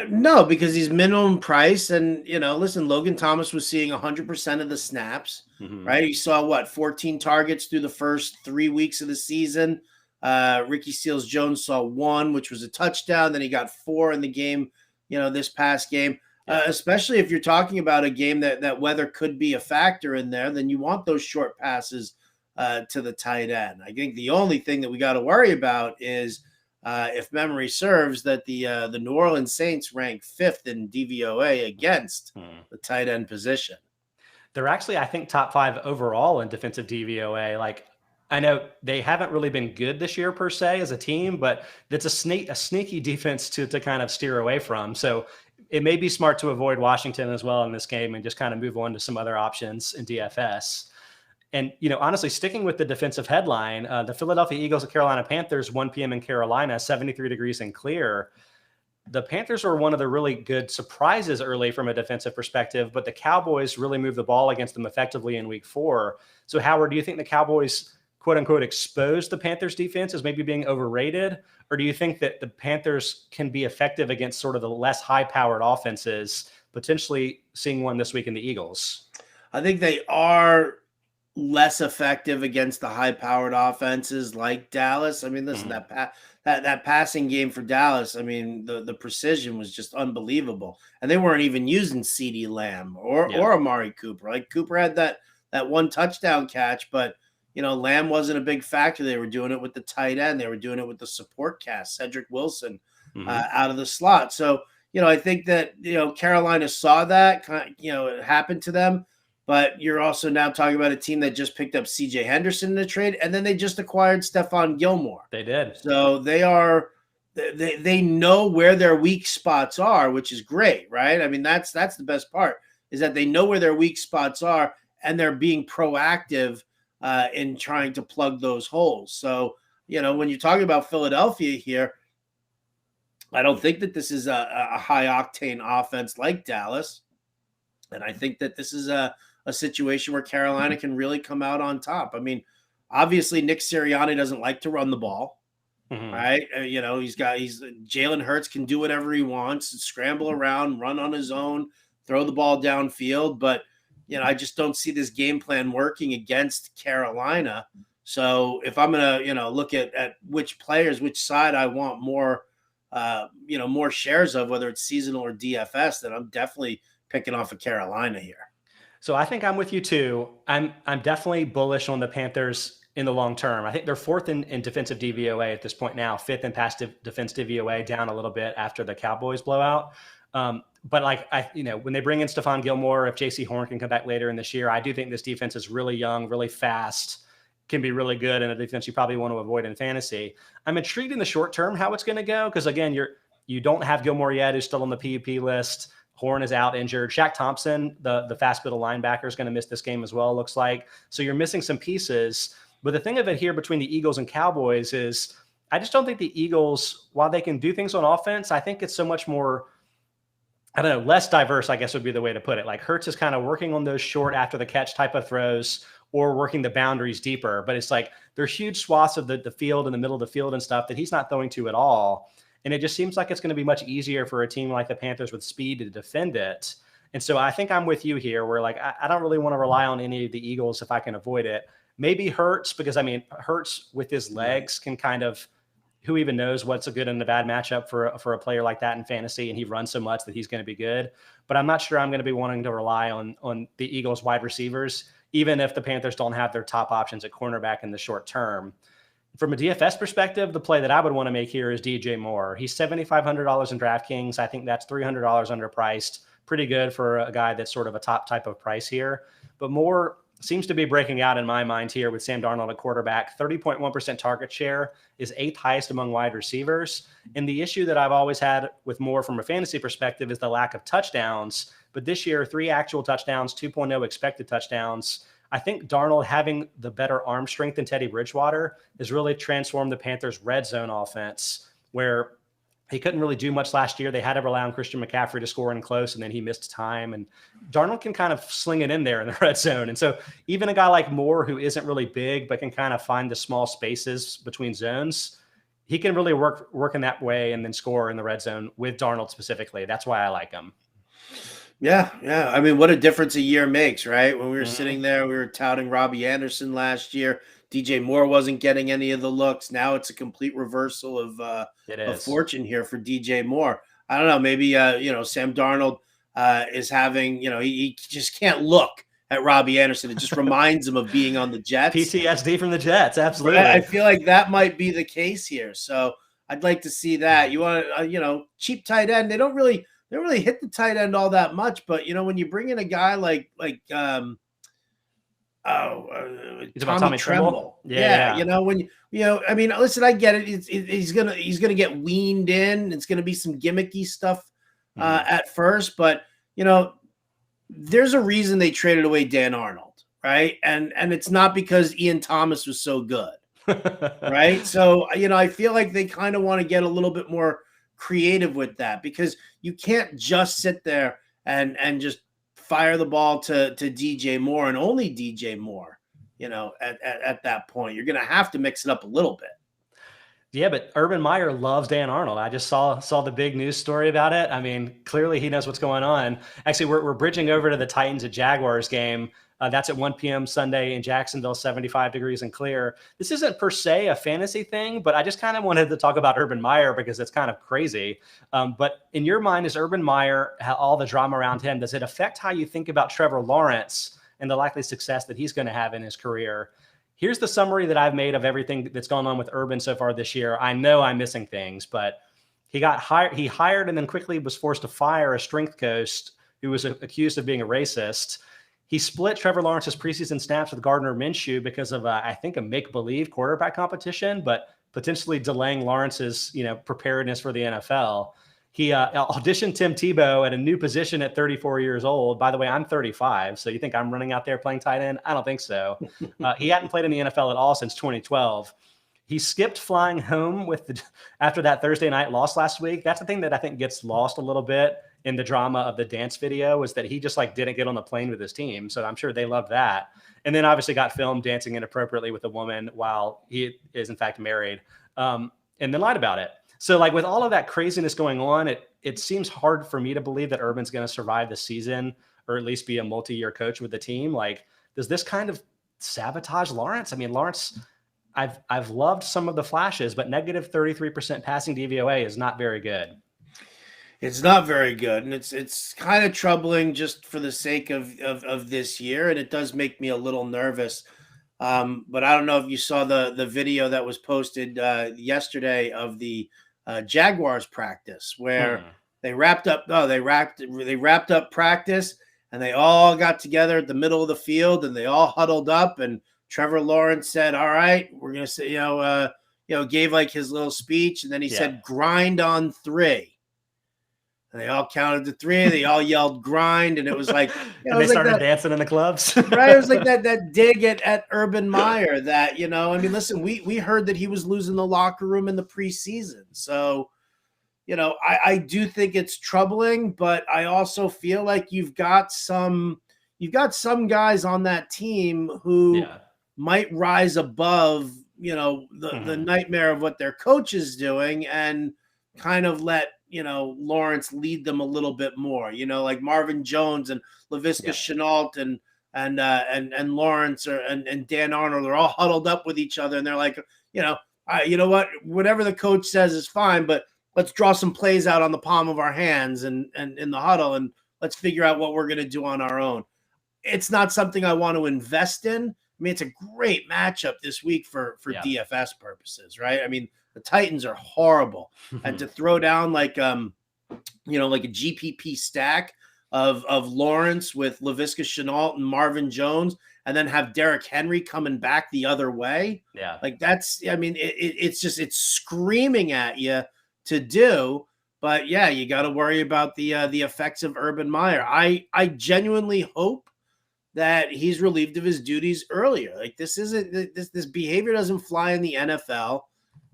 No, because he's minimum price. And, listen, Logan Thomas was seeing 100% of the snaps, right? He saw 14 targets through the first 3 weeks of the season. Ricky Seals-Jones saw 1, which was a touchdown. Then he got 4 in the game, this past game. Especially if you're talking about a game that weather could be a factor in there, then you want those short passes to the tight end. I think the only thing that we got to worry about is, if memory serves, that the New Orleans Saints rank 5th in DVOA against the tight end position. They're actually, I think, top 5 overall in defensive DVOA. Like, I know they haven't really been good this year per se as a team, but that's a sneaky defense to kind of steer away from. So it may be smart to avoid Washington as well in this game and just kind of move on to some other options in DFS. And, honestly, sticking with the defensive headline, the Philadelphia Eagles and Carolina Panthers, 1 p.m. in Carolina, 73 degrees and clear. The Panthers were one of the really good surprises early from a defensive perspective, but the Cowboys really moved the ball against them effectively in week 4. So, Howard, do you think the Cowboys, quote unquote, exposed the Panthers defense as maybe being overrated? Or do you think that the Panthers can be effective against sort of the less high powered offenses, potentially seeing one this week in the Eagles? I think they are less effective against the high-powered offenses like Dallas. I mean, listen, that passing game for Dallas, I mean, the precision was just unbelievable. And they weren't even using CeeDee Lamb or Amari Cooper. Like, Cooper had that one touchdown catch, but, Lamb wasn't a big factor. They were doing it with the tight end. They were doing it with the support cast, Cedric Wilson, out of the slot. So, I think that, Carolina saw that, it happened to them. But you're also now talking about a team that just picked up C.J. Henderson in the trade, and then they just acquired Stephon Gilmore. They did. So they know where their weak spots are, which is great, right? I mean, that's the best part, is that they know where their weak spots are, and they're being proactive in trying to plug those holes. So, when you're talking about Philadelphia here, I don't think that this is a high-octane offense like Dallas. And I think that this is a situation where Carolina can really come out on top. I mean, obviously Nick Sirianni doesn't like to run the ball, right? Jalen Hurts can do whatever he wants, scramble around, run on his own, throw the ball downfield. But, I just don't see this game plan working against Carolina. So if I'm going to, look at which players, which side I want more, more shares of, whether it's seasonal or DFS, then I'm definitely picking off of Carolina here. So I think I'm with you too. I'm definitely bullish on the Panthers in the long term. I think they're 4th in defensive DVOA at this point now, 5th in pass defense DVOA, down a little bit after the Cowboys blowout. But when they bring in Stephon Gilmore, if JC Horn can come back later in this year, I do think this defense is really young, really fast, can be really good, and a defense you probably want to avoid in fantasy. I'm intrigued in the short term how it's going to go, because again, you don't have Gilmore yet, who's still on the PUP list. Horn is out injured. Shaq Thompson, the fast middle linebacker, is going to miss this game as well, it looks like. So you're missing some pieces. But the thing of it here between the Eagles and Cowboys is I just don't think the Eagles, while they can do things on offense, I think it's so much more, less diverse, I guess would be the way to put it. Like Hurts is kind of working on those short after the catch type of throws or working the boundaries deeper. But it's like there's huge swaths of the field in the middle of the field and stuff that he's not throwing to at all. And it just seems like it's going to be much easier for a team like the Panthers with speed to defend it. And so I think I'm with you here where I don't really want to rely on any of the Eagles if I can avoid it. Maybe Hurts, because Hurts with his legs can kind of, who even knows what's a good and a bad matchup for a player like that in fantasy. And he runs so much that he's going to be good. But I'm not sure I'm going to be wanting to rely on the Eagles wide receivers, even if the Panthers don't have their top options at cornerback in the short term. From a DFS perspective, the play that I would want to make here is DJ Moore. He's $7,500 in DraftKings. I think that's $300 underpriced. Pretty good for a guy that's sort of a top type of price here. But Moore seems to be breaking out in my mind here with Sam Darnold at quarterback. 30.1% target share is 8th highest among wide receivers. And the issue that I've always had with Moore from a fantasy perspective is the lack of touchdowns. But this year, 3 actual touchdowns, 2.0 expected touchdowns. I think Darnold having the better arm strength than Teddy Bridgewater has really transformed the Panthers' red zone offense, where he couldn't really do much last year. They had to rely on Christian McCaffrey to score in close, and then he missed time. And Darnold can kind of sling it in there in the red zone. And so even a guy like Moore, who isn't really big but can kind of find the small spaces between zones, he can really work in that way and then score in the red zone with Darnold specifically. That's why I like him. Yeah. I mean, what a difference a year makes, right? When we were sitting there, we were touting Robbie Anderson last year. DJ Moore wasn't getting any of the looks. Now it's a complete reversal of fortune here for DJ Moore. I don't know. Maybe, Sam Darnold is having, he just can't look at Robbie Anderson. It just reminds him of being on the Jets. PTSD from the Jets. Absolutely. I feel like that might be the case here. So I'd like to see that. You want cheap tight end. They don't really hit the tight end all that much, but when you bring in a guy like Tommy Tremble. Yeah. I mean, listen, I get it. He's gonna get weaned in. It's gonna be some gimmicky stuff at first, but there's a reason they traded away Dan Arnold, right? And it's not because Ian Thomas was so good, right? So I feel like they kind of want to get a little bit more creative with that, because you can't just sit there and just fire the ball to DJ Moore and only DJ Moore, at that point. You're going to have to mix it up a little bit. Yeah, but Urban Meyer loves Dan Arnold. I just saw the big news story about it. I mean, clearly he knows what's going on. Actually, we're bridging over to the Titans at Jaguars game. That's at 1 p.m. Sunday in Jacksonville, 75 degrees and clear. This isn't per se a fantasy thing, but I just kind of wanted to talk about Urban Meyer because it's kind of crazy. But in your mind, is Urban Meyer, all the drama around him, does it affect how you think about Trevor Lawrence and the likely success that he's going to have in his career? Here's the summary that I've made of everything that's gone on with Urban so far this year. I know I'm missing things, but he got hired. He hired and then quickly was forced to fire a strength coach who was accused of being a racist. He split Trevor Lawrence's preseason snaps with Gardner Minshew because of, I think, a make-believe quarterback competition, but potentially delaying Lawrence's, preparedness for the NFL. He auditioned Tim Tebow at a new position at 34 years old. By the way, I'm 35, so you think I'm running out there playing tight end? I don't think so. He hadn't played in the NFL at all since 2012. He skipped flying home after that Thursday night loss last week. That's the thing that I think gets lost a little bit in the drama of the dance video, is that he just didn't get on the plane with his team. So I'm sure they loved that. And then obviously got filmed dancing inappropriately with a woman while he is in fact married, and then lied about it. So with all of that craziness going on, it seems hard for me to believe that Urban's going to survive the season or at least be a multi-year coach with the team. Does this kind of sabotage Lawrence? I mean, Lawrence, I've loved some of the flashes, but negative 33% passing DVOA is not very good. It's not very good, and it's kind of troubling just for the sake of this year, and it does make me a little nervous. But I don't know if you saw the video that was posted yesterday of the Jaguars practice, where they wrapped up practice, and they all got together at the middle of the field, and they all huddled up, and Trevor Lawrence said, "All right, we're gonna say," gave his little speech, and then he said, "Grind on 3." And they all counted to 3. They all yelled "grind," and it was and they started dancing in the clubs. Right, it was like that dig at Urban Meyer. That listen, we heard that he was losing the locker room in the preseason, so I do think it's troubling. But I also feel like you've got some guys on that team who might rise above the nightmare of what their coach is doing and kind of let Lawrence lead them a little bit more, like Marvin Jones and Leviska Chennault and Lawrence and Dan Arnold are all huddled up with each other. And they're like, you know what, whatever the coach says is fine, but let's draw some plays out on the palm of our hands and in the huddle, and let's figure out what we're going to do on our own. It's not something I want to invest in. I mean, it's a great matchup this week for DFS purposes, right? I mean, the Titans are horrible, and to throw down like a GPP stack of Lawrence with Leviska Chennault and Marvin Jones, and then have Derrick Henry coming back the other way. Yeah, it's screaming at you to do. But you got to worry about the effects of Urban Meyer. I genuinely hope that he's relieved of his duties earlier. This behavior doesn't fly in the NFL.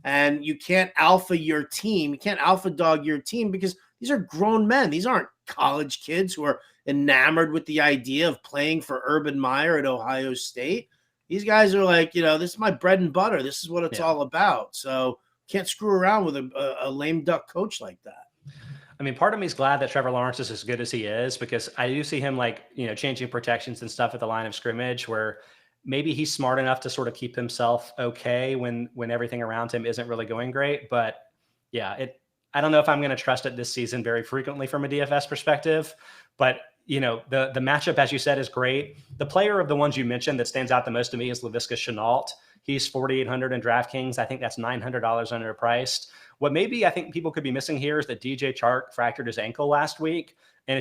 And you can't alpha your team. You can't alpha dog your team because these are grown men. These aren't college kids who are enamored with the idea of playing for Urban Meyer at Ohio State. These guys are like, this is my bread and butter. This is what it's all about. So can't screw around with a lame duck coach like that. I mean, part of me is glad that Trevor Lawrence is as good as he is, because I do see him changing protections and stuff at the line of scrimmage, where maybe he's smart enough to sort of keep himself okay when everything around him isn't really going great. But I don't know if I'm going to trust it this season very frequently from a DFS perspective. But the matchup, as you said, is great. The player of the ones you mentioned that stands out the most to me is Leviska Chennault. He's 4,800 in DraftKings. I think that's $900 underpriced. What maybe I think people could be missing here is that DJ Chark fractured his ankle last week, and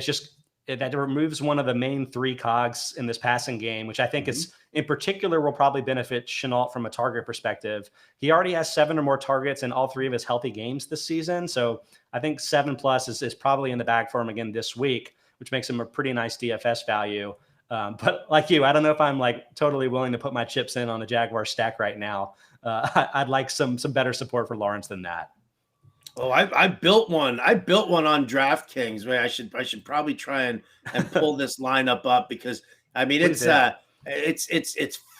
that removes one of the main three cogs in this passing game, which I think is in particular will probably benefit Chennault from a target perspective. He already has 7 or more targets in all 3 of his healthy games this season. So I think 7+ is probably in the bag for him again this week, which makes him a pretty nice DFS value. But like you, I don't know if I'm like totally willing to put my chips in on the Jaguar stack right now. I'd like some better support for Lawrence than that. Oh, I built one. I built one on DraftKings. Right? I should probably try and pull this lineup up because I mean it's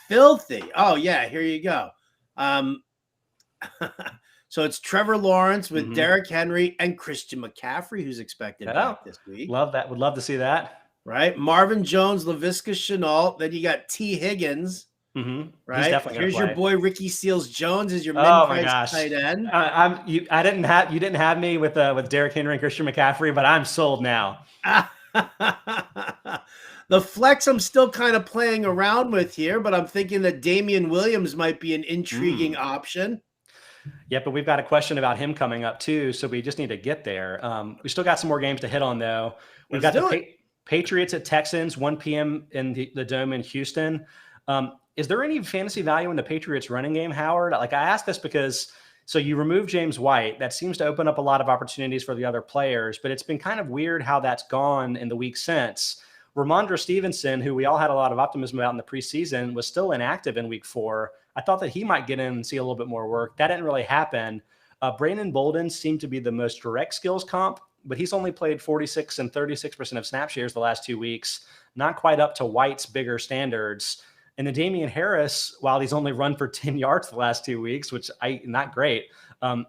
filthy. Oh yeah, here you go. So it's Trevor Lawrence with Derrick Henry and Christian McCaffrey, who's expected back this week. Love that. Would love to see that. Right, Marvin Jones, Leviska Chennault. Then you got T. Higgins. Right. Here's your boy Ricky Seals-Jones as your min-price tight end. You didn't have me with Derrick Henry and Christian McCaffrey, but I'm sold now. The flex I'm still kind of playing around with here, but I'm thinking that Damien Williams might be an intriguing option. Yeah, but we've got a question about him coming up too, so we just need to get there. We still got some more games to hit on though. We've got the Patriots at Texans, 1 p.m. in the Dome in Houston. Is there any fantasy value in the Patriots running game, Howard? Like I asked this because so you remove James White. That seems to open up a lot of opportunities for the other players, but it's been kind of weird how that's gone in the week since. Ramondre Stevenson, who we all had a lot of optimism about in the preseason, was still inactive in week 4. I thought that he might get in and see a little bit more work. That didn't really happen. Brandon Bolden seemed to be the most direct skills comp, but he's only played 46 and 36% of snap shares the last 2 weeks, not quite up to White's bigger standards. And then Damian Harris, while he's only run for 10 yards the last 2 weeks, which not great,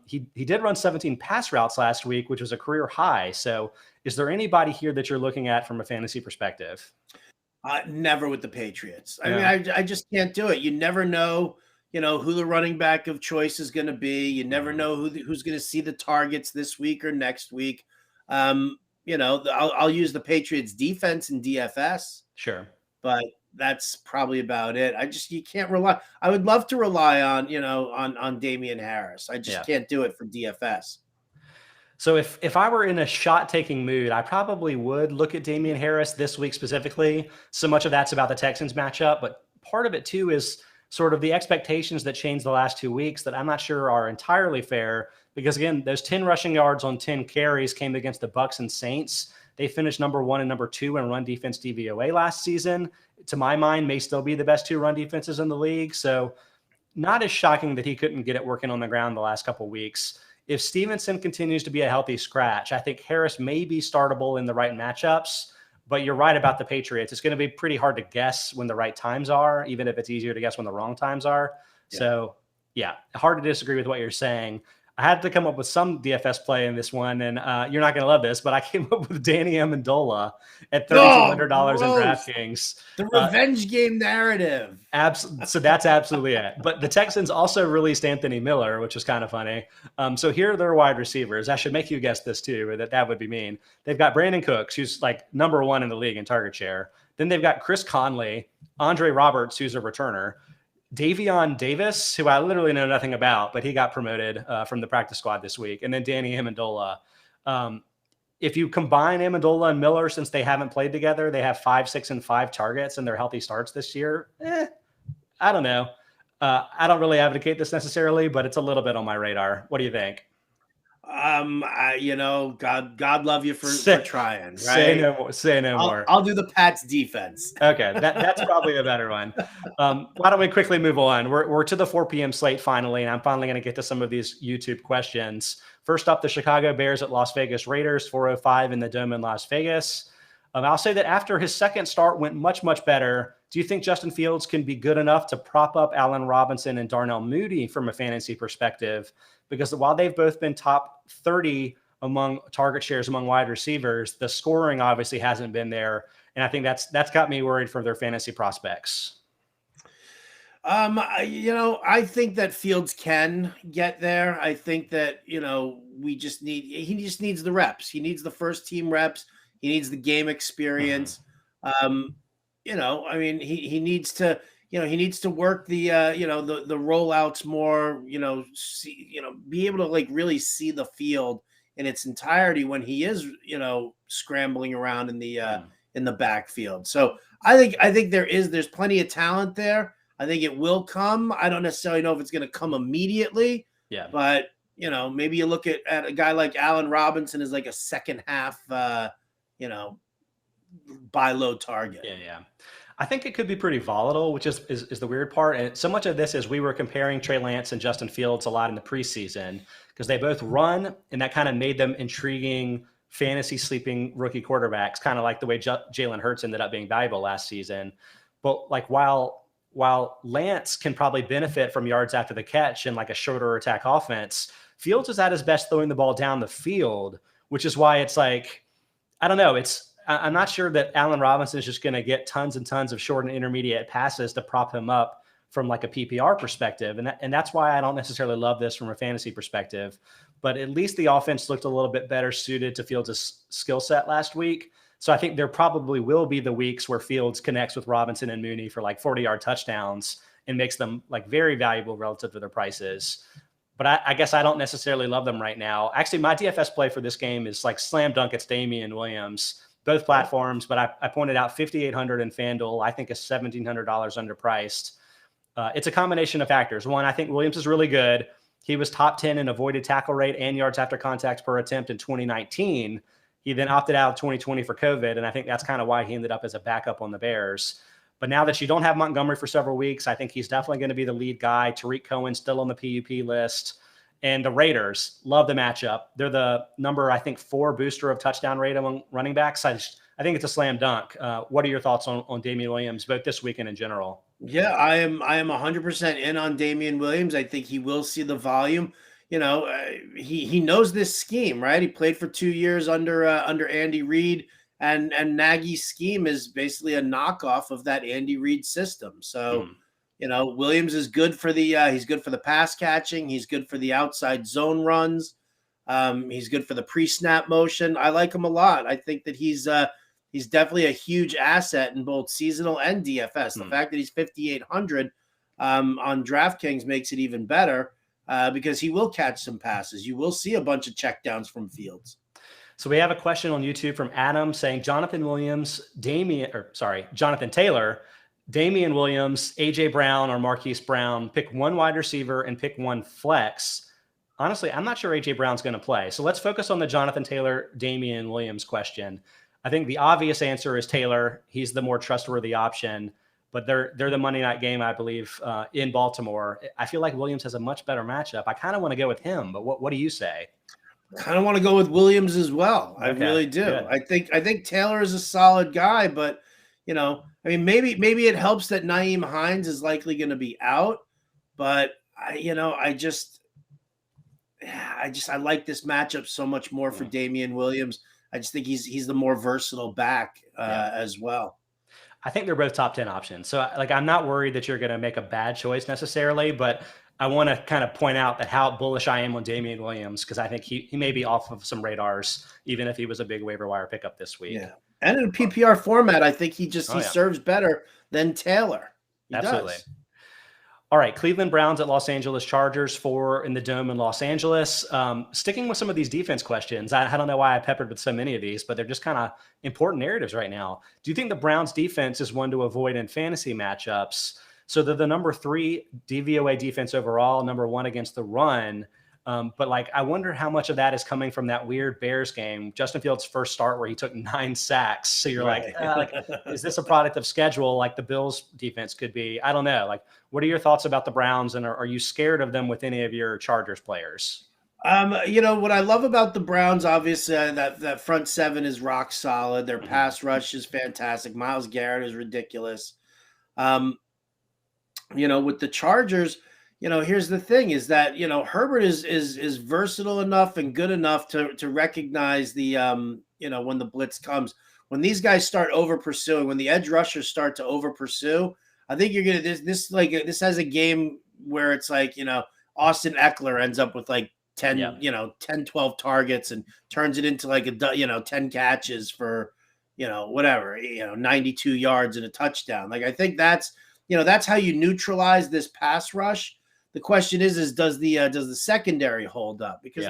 he did run 17 pass routes last week, which was a career high. So is there anybody here that you're looking at from a fantasy perspective? Never with the Patriots. I mean, I just can't do it. You never know, who the running back of choice is going to be. You never know who's going to see the targets this week or next week. I'll use the Patriots defense in DFS. Sure. But that's probably about it. You can't rely. I would love to rely on, on Damian Harris. I just can't do it for DFS. So if I were in a shot-taking mood, I probably would look at Damian Harris this week specifically. So much of that's about the Texans matchup, but part of it too is sort of the expectations that changed the last 2 weeks that I'm not sure are entirely fair because again, those 10 rushing yards on 10 carries came against the Bucs and Saints. They finished number 1 and number 2 in run defense DVOA last season. To my mind, may still be the best 2 run defenses in the league. So not as shocking that he couldn't get it working on the ground the last couple of weeks. If Stevenson continues to be a healthy scratch, I think Harris may be startable in the right matchups, but you're right about the Patriots. It's going to be pretty hard to guess when the right times are, even if it's easier to guess when the wrong times are. Yeah. So yeah, hard to disagree with what you're saying. I had to come up with some DFS play in this one, and you're not going to love this, but I came up with Danny Amendola at $3,200 in DraftKings. The revenge game narrative. So that's absolutely it. But the Texans also released Anthony Miller, which is kind of funny. So here are their wide receivers. I should make you guess this too, or that would be mean. They've got Brandon Cooks, who's like number 1 in the league in target share. Then they've got Chris Conley, Andre Roberts, who's a returner, Davion Davis, who I literally know nothing about, but he got promoted from the practice squad this week. And then Danny Amendola. If you combine Amendola and Miller, since they haven't played together, they have 5, 6, and 5 targets in their healthy starts this year. I don't know. I don't really advocate this necessarily, but it's a little bit on my radar. What do you think? God love you for trying, right? Say no more. I'll do the Pats defense. Okay. That's probably a better one. Why don't we quickly move on? We're to the 4 p.m. slate finally, and I'm finally going to get to some of these YouTube questions. First up, the Chicago Bears at Las Vegas Raiders, 4:05 in the Dome in Las Vegas. I'll say that after his second start went much, much better. Do you think Justin Fields can be good enough to prop up Allen Robinson and Darnell Mooney from a fantasy perspective? Because while they've both been top 30 among target shares among wide receivers, the scoring obviously hasn't been there. And I think that's got me worried for their fantasy prospects. I think that Fields can get there. I think that, he just needs the reps. He needs the first team reps. He needs the game experience. He needs to, he needs to work the rollouts more, be able to like really see the field in its entirety when he is, scrambling around in the backfield. So I think there's plenty of talent there. I think it will come. I don't necessarily know if it's going to come immediately. Yeah. But, maybe you look at a guy like Allen Robinson as like a second half, buy low target. Yeah. I think it could be pretty volatile, which is the weird part. And so much of this is we were comparing Trey Lance and Justin Fields a lot in the preseason because they both run, and that kind of made them intriguing fantasy sleeping rookie quarterbacks, kind of like the way Jalen Hurts ended up being valuable last season. But like while Lance can probably benefit from yards after the catch and like a shorter attack offense, Fields is at his best throwing the ball down the field, which is why it's like, I don't know. I'm not sure that Allen Robinson is just going to get tons and tons of short and intermediate passes to prop him up from like a PPR perspective. And that's why I don't necessarily love this from a fantasy perspective, but at least the offense looked a little bit better suited to Fields' skill set last week. So I think there probably will be the weeks where Fields connects with Robinson and Mooney for like 40-yard touchdowns and makes them like very valuable relative to their prices. But I guess I don't necessarily love them right now. Actually, my DFS play for this game is like slam dunk. It's Damien Williams, both platforms. But I pointed out 5,800 in FanDuel. I think is $1,700 underpriced. It's a combination of factors. One, I think Williams is really good. He was top 10 in avoided tackle rate and yards after contact per attempt in 2019. He then opted out of 2020 for COVID, and I think that's kind of why he ended up as a backup on the Bears. But now that you don't have Montgomery for several weeks, I think he's definitely going to be the lead guy. Tariq Cohen still on the PUP list. And the Raiders love the matchup. They're the number, I think, 4 booster of touchdown rate among running backs. I think it's a slam dunk. What are your thoughts on Damien Williams, both this weekend in general? Yeah, I am 100% in on Damien Williams. I think he will see the volume. He knows this scheme, right? He played for 2 years under Andy Reid, and Nagy's scheme is basically a knockoff of that Andy Reid system. So, Williams is good for he's good for the pass catching. He's good for the outside zone runs. He's good for the pre-snap motion. I like him a lot. I think that he's definitely a huge asset in both seasonal and DFS. The fact that he's 5,800 on DraftKings makes it even better because he will catch some passes. You will see a bunch of checkdowns from Fields. So we have a question on YouTube from Adam saying Jonathan Taylor, Damien Williams, AJ Brown, or Marquis Brown. Pick one wide receiver and pick one flex. Honestly, I'm not sure AJ Brown's going to play. So let's focus on the Jonathan Taylor, Damien Williams question. I think the obvious answer is Taylor. He's the more trustworthy option, but they're the Monday night game, I believe, in Baltimore. I feel like Williams has a much better matchup. I kind of want to go with him, but what do you say? I kind of want to go with Williams as well. I really do. Good. I think Taylor is a solid guy, but maybe it helps that Nyheim Hines is likely going to be out, but I like this matchup so much more for Damien Williams. I just think he's the more versatile back as well. I think they're both top 10 options. So I'm not worried that you're going to make a bad choice necessarily, but I want to kind of point out that how bullish I am on Damien Williams, because I think he may be off of some radars, even if he was a big waiver wire pickup this week. Yeah. And in a PPR format, I think he serves better than Taylor. He Absolutely. does. All right, Cleveland Browns at Los Angeles Chargers, 4 in the Dome in Los Angeles. Sticking with some of these defense questions, I don't know why I peppered with so many of these, but they're just kind of important narratives right now. Do you think the Browns defense is one to avoid in fantasy matchups? So they're the number 3 DVOA defense overall, number 1 against the run. But I wonder how much of that is coming from that weird Bears game, Justin Fields' first start where he took 9 sacks. So you're right. Is this a product of schedule like the Bills defense could be? I don't know. What are your thoughts about the Browns, and are you scared of them with any of your Chargers players? What I love about the Browns, obviously, that front 7 is rock solid. Their pass rush is fantastic. Myles Garrett is ridiculous. With the Chargers, here's the thing is that, Herbert is versatile enough and good enough to recognize the, when the blitz comes. When these guys start over pursuing, when the edge rushers start to over pursue, I think you're going to, this has a game where it's Austin Eckler ends up with 10, 12 targets and turns it into 10 catches for, 92 yards and a touchdown. I think that's how you neutralize this pass rush. The question is does the secondary hold up? Because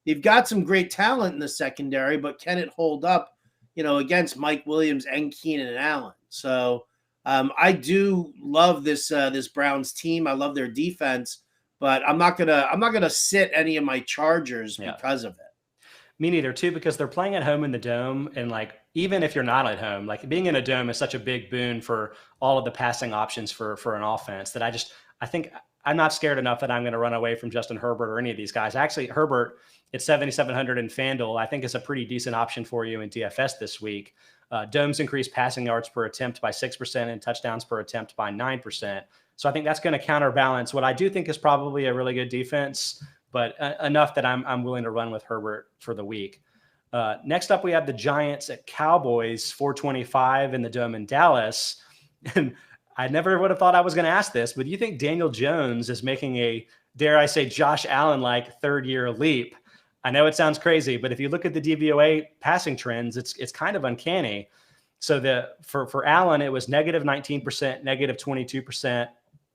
they've got some great talent in the secondary, but can it hold up, against Mike Williams and Keenan Allen? So I do love this Browns team. I love their defense, but I'm not gonna sit any of my Chargers because of it. Me neither, too, because they're playing at home in the Dome, and like even if you're not at home, like being in a dome is such a big boon for all of the passing options for an offense that I think I'm not scared enough that I'm going to run away from Justin Herbert or any of these guys. Actually, Herbert at 7,700 in FanDuel, I think is a pretty decent option for you in DFS this week. Domes increase passing yards per attempt by 6% and touchdowns per attempt by 9%. So I think that's going to counterbalance what I do think is probably a really good defense, but enough that I'm willing to run with Herbert for the week. Next up, we have the Giants at Cowboys, 425 in the Dome in Dallas. And I never would have thought I was going to ask this, but do you think Daniel Jones is making a, dare I say, Josh Allen-like third-year leap? I know it sounds crazy, but if you look at the DVOA passing trends, it's kind of uncanny. So for Allen, it was negative 19%, negative 22%.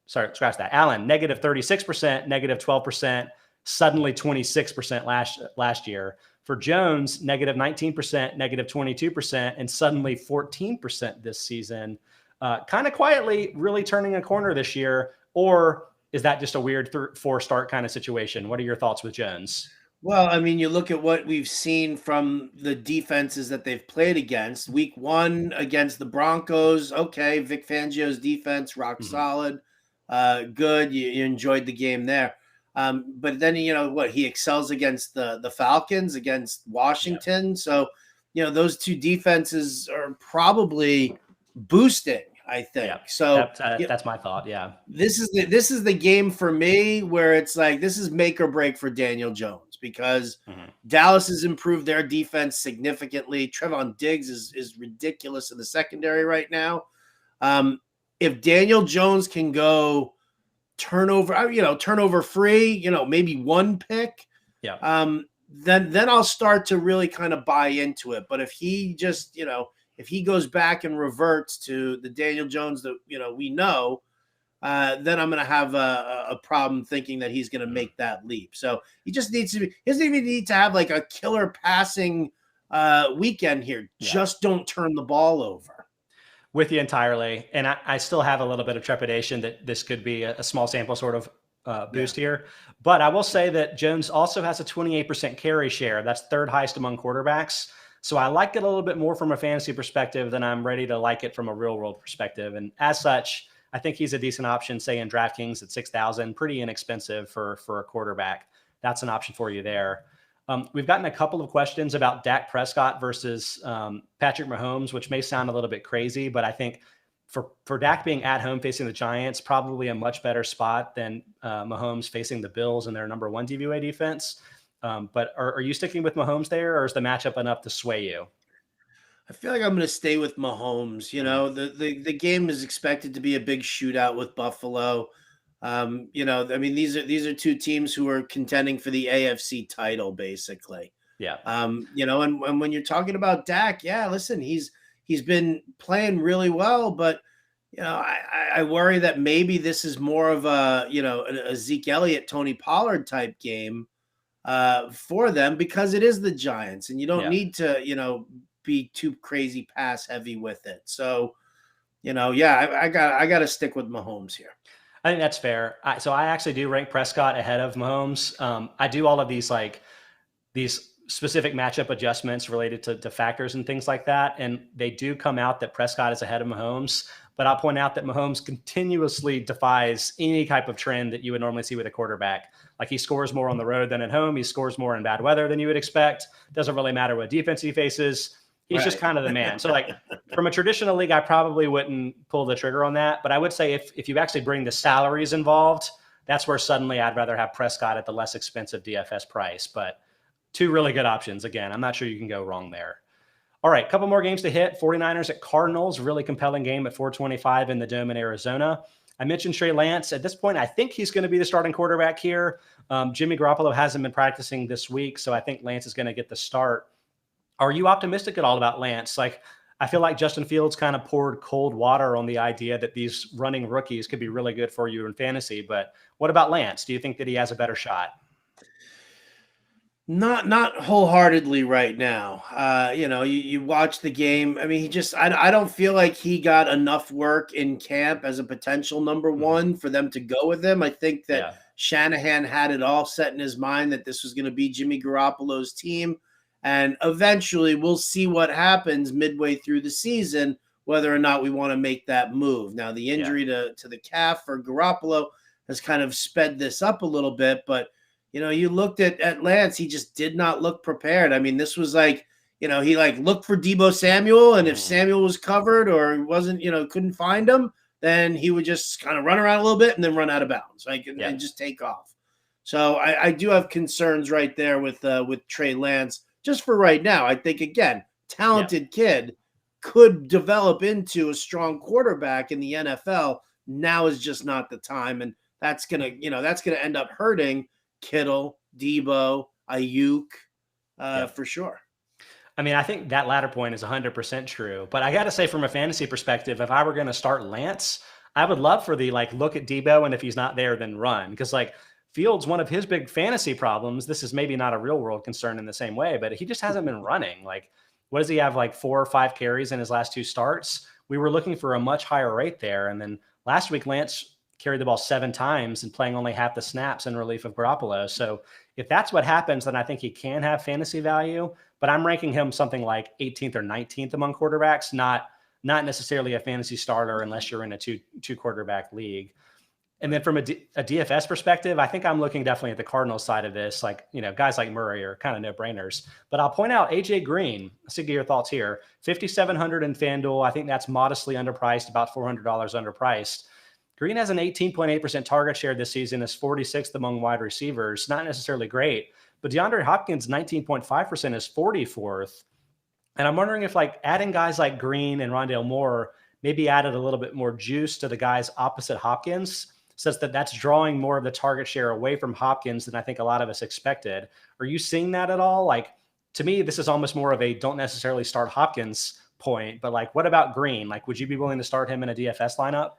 Sorry, scratch that. Allen, negative 36%, negative 12%, suddenly 26% last year. For Jones, negative 19%, negative 22%, and suddenly 14% this season. Kind of quietly really turning a corner this year, or is that just a weird 4-start kind of situation? What are your thoughts with Jones? Well, I mean, you look at what we've seen from the defenses that they've played against. Week 1 against the Broncos, okay, Vic Fangio's defense, rock solid, good. You enjoyed the game there. But then, he excels against the Falcons, against Washington. Yeah. So, those two defenses are probably boosting, I think. Yeah, so that's my thought. Yeah. This is the game for me where it's like, this is make or break for Daniel Jones because Dallas has improved their defense significantly. Trevon Diggs is ridiculous in the secondary right now. If Daniel Jones can go turnover free, maybe one pick, then I'll start to really kind of buy into it. But if he just, if he goes back and reverts to the Daniel Jones that, we know, then I'm going to have a problem thinking that he's going to make that leap. So he doesn't even need to have like a killer passing weekend here. Yeah. Just don't turn the ball over. With you entirely. And I still have a little bit of trepidation that this could be a small sample sort of boost here. But I will say that Jones also has a 28% carry share. That's third highest among quarterbacks. So I like it a little bit more from a fantasy perspective than I'm ready to like it from a real world perspective. And as such, I think he's a decent option, say in DraftKings at 6,000, pretty inexpensive for a quarterback. That's an option for you there. We've gotten a couple of questions about Dak Prescott versus Patrick Mahomes, which may sound a little bit crazy, but I think for Dak being at home facing the Giants, probably a much better spot than Mahomes facing the Bills and their number 1 DVOA defense. But are you sticking with Mahomes there, or is the matchup enough to sway you? I feel like I'm going to stay with Mahomes. The game is expected to be a big shootout with Buffalo. I mean, these are two teams who are contending for the AFC title, basically. Yeah. And when you're talking about Dak, listen, he's been playing really well, but I worry that maybe this is more of a Zeke Elliott, Tony Pollard type game for them because it is the Giants, and you don't need to be too crazy pass heavy with it. So, I got to stick with Mahomes here. I think that's fair. So I actually do rank Prescott ahead of Mahomes. I do all of these specific matchup adjustments related to factors and things like that. And they do come out that Prescott is ahead of Mahomes, but I'll point out that Mahomes continuously defies any type of trend that you would normally see with a quarterback. Like he scores more on the road than at home. He scores more in bad weather than you would expect. Doesn't really matter what defense he faces. He's just kind of the man. So like from a traditional league, I probably wouldn't pull the trigger on that. But I would say if you actually bring the salaries involved, that's where suddenly I'd rather have Prescott at the less expensive DFS price. But two really good options. Again, I'm not sure you can go wrong there. All right, a couple more games to hit. 49ers at Cardinals, really compelling game at 425 in the Dome in Arizona. I mentioned Trey Lance. At this point, I think he's going to be the starting quarterback here. Jimmy Garoppolo hasn't been practicing this week, so I think Lance is going to get the start. Are you optimistic at all about Lance? Like, I feel like Justin Fields kind of poured cold water on the idea that these running rookies could be really good for you in fantasy. But what about Lance? Do you think that he has a better shot? Not wholeheartedly right now. You watch the game. I mean, I don't feel like he got enough work in camp as a potential number one for them to go with him. I think that Shanahan had it all set in his mind that this was going to be Jimmy Garoppolo's team. And eventually we'll see what happens midway through the season, whether or not we want to make that move. Now, the injury to the calf for Garoppolo has kind of sped this up a little bit, but you looked at Lance, he just did not look prepared. I mean, this was like, he looked for Deebo Samuel, and if Samuel was covered or wasn't, couldn't find him, then he would just kind of run around a little bit and then run out of bounds, and just take off. So I do have concerns right there with Trey Lance just for right now. I think, again, talented kid could develop into a strong quarterback in the NFL. Now is just not the time, and that's gonna end up hurting Kittle, Debo, Ayuk, for sure. I mean, I think that latter point is 100% true. But I got to say, from a fantasy perspective, if I were going to start Lance, I would love for the look at Debo, and if he's not there, then run. Because Fields, one of his big fantasy problems, this is maybe not a real world concern in the same way, but he just hasn't been running. What does he have, 4 or 5 carries in his last 2 starts? We were looking for a much higher rate there. And then last week, Lance carried the ball 7 times and playing only half the snaps in relief of Garoppolo. So if that's what happens, then I think he can have fantasy value, but I'm ranking him something like 18th or 19th among quarterbacks, not necessarily a fantasy starter unless you're in a two quarterback league. And then from a DFS perspective, I think I'm looking definitely at the Cardinals side of this. Guys like Murray are kind of no-brainers. But I'll point out AJ Green. Let's see your thoughts here. $5,700 in FanDuel. I think that's modestly underpriced, about $400 underpriced. Green has an 18.8% target share this season, is 46th among wide receivers. Not necessarily great, but DeAndre Hopkins, 19.5%, is 44th. And I'm wondering if adding guys like Green and Rondale Moore maybe added a little bit more juice to the guys opposite Hopkins, such that that's drawing more of the target share away from Hopkins than I think a lot of us expected. Are you seeing that at all? To me, this is almost more of a don't necessarily start Hopkins point, but what about Green? Would you be willing to start him in a DFS lineup?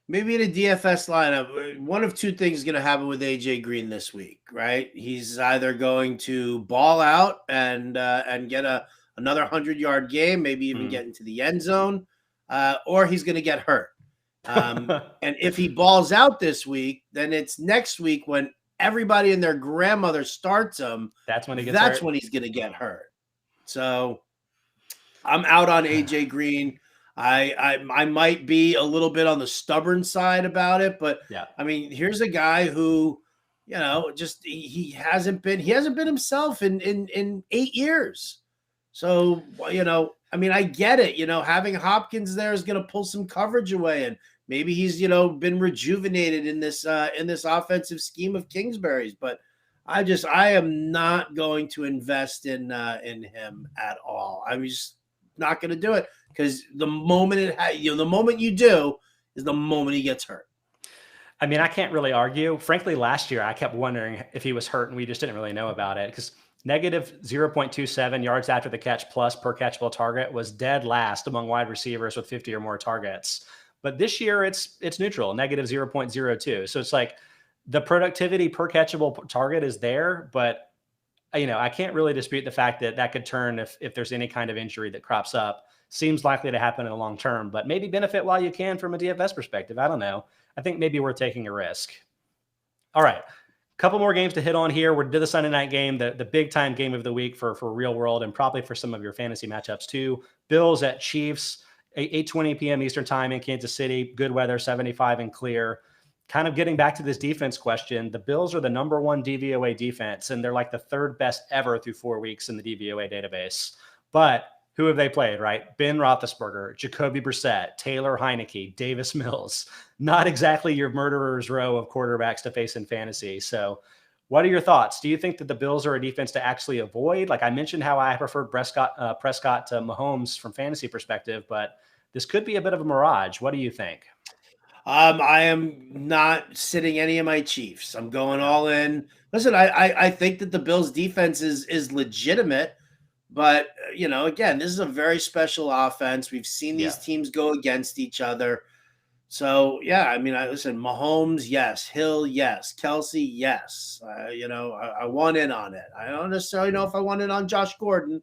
Maybe in a DFS lineup, one of two things is going to happen with AJ Green this week, right? He's either going to ball out and get another 100-yard game, maybe even get into the end zone, or he's going to get hurt. And if he balls out this week, then it's next week when everybody and their grandmother starts him. That's when when he's going to get hurt. So I'm out on AJ Green. I might be a little bit on the stubborn side about it, but I mean, here's a guy who, just he hasn't been himself in 8 years. So, I mean, I get it, having Hopkins there is going to pull some coverage away, and maybe he's, been rejuvenated in this offensive scheme of Kingsbury's, but I am not going to invest in him at all. I'm just not going to do it. Because the moment the moment you do is the moment he gets hurt. I mean, I can't really argue. Frankly, last year I kept wondering if he was hurt, and we just didn't really know about it. Because negative 0.27 yards after the catch plus per catchable target was dead last among wide receivers with 50 or more targets. But this year it's neutral, negative 0.02. So it's the productivity per catchable target is there, but I can't really dispute the fact that could turn if there's any kind of injury that crops up. Seems likely to happen in the long term, but maybe benefit while you can from a DFS perspective. I don't know. I think maybe we're taking a risk. All right. A couple more games to hit on here. We're to the Sunday night game, the big time game of the week for real world and probably for some of your fantasy matchups too. Bills at Chiefs, 8:20 p.m. Eastern time in Kansas City. Good weather, 75 and clear. Kind of getting back to this defense question, the Bills are the number 1 DVOA defense, and they're the 3rd best ever through 4 weeks in the DVOA database. But who have they played, right? Ben Roethlisberger, Jacoby Brissett, Taylor Heineke, Davis Mills. Not exactly your murderer's row of quarterbacks to face in fantasy. So what are your thoughts? Do you think that the Bills are a defense to actually avoid? I mentioned how I prefer Prescott to Mahomes from fantasy perspective, but this could be a bit of a mirage. What do you think? I am not sitting any of my Chiefs. I'm going all in. Listen, I think that the Bills defense is legitimate. But, again, this is a very special offense. We've seen these teams go against each other. So yeah, I mean, I listen. Mahomes, yes. Hill, yes. Kelsey, yes. I want in on it. I don't necessarily know if I want in on Josh Gordon,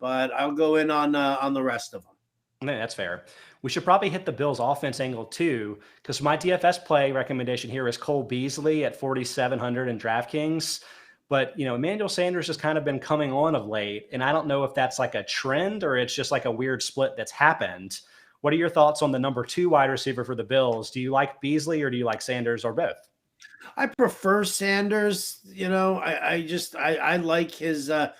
but I'll go in on the rest of them. No, that's fair. We should probably hit the Bills offense angle too, because my DFS play recommendation here is Cole Beasley at 4,700 in DraftKings. But, Emmanuel Sanders has kind of been coming on of late, and I don't know if that's like a trend or it's just like a weird split that's happened. What are your thoughts on the number 2 wide receiver for the Bills? Do you like Beasley or do you like Sanders or both? I prefer Sanders. I like his. I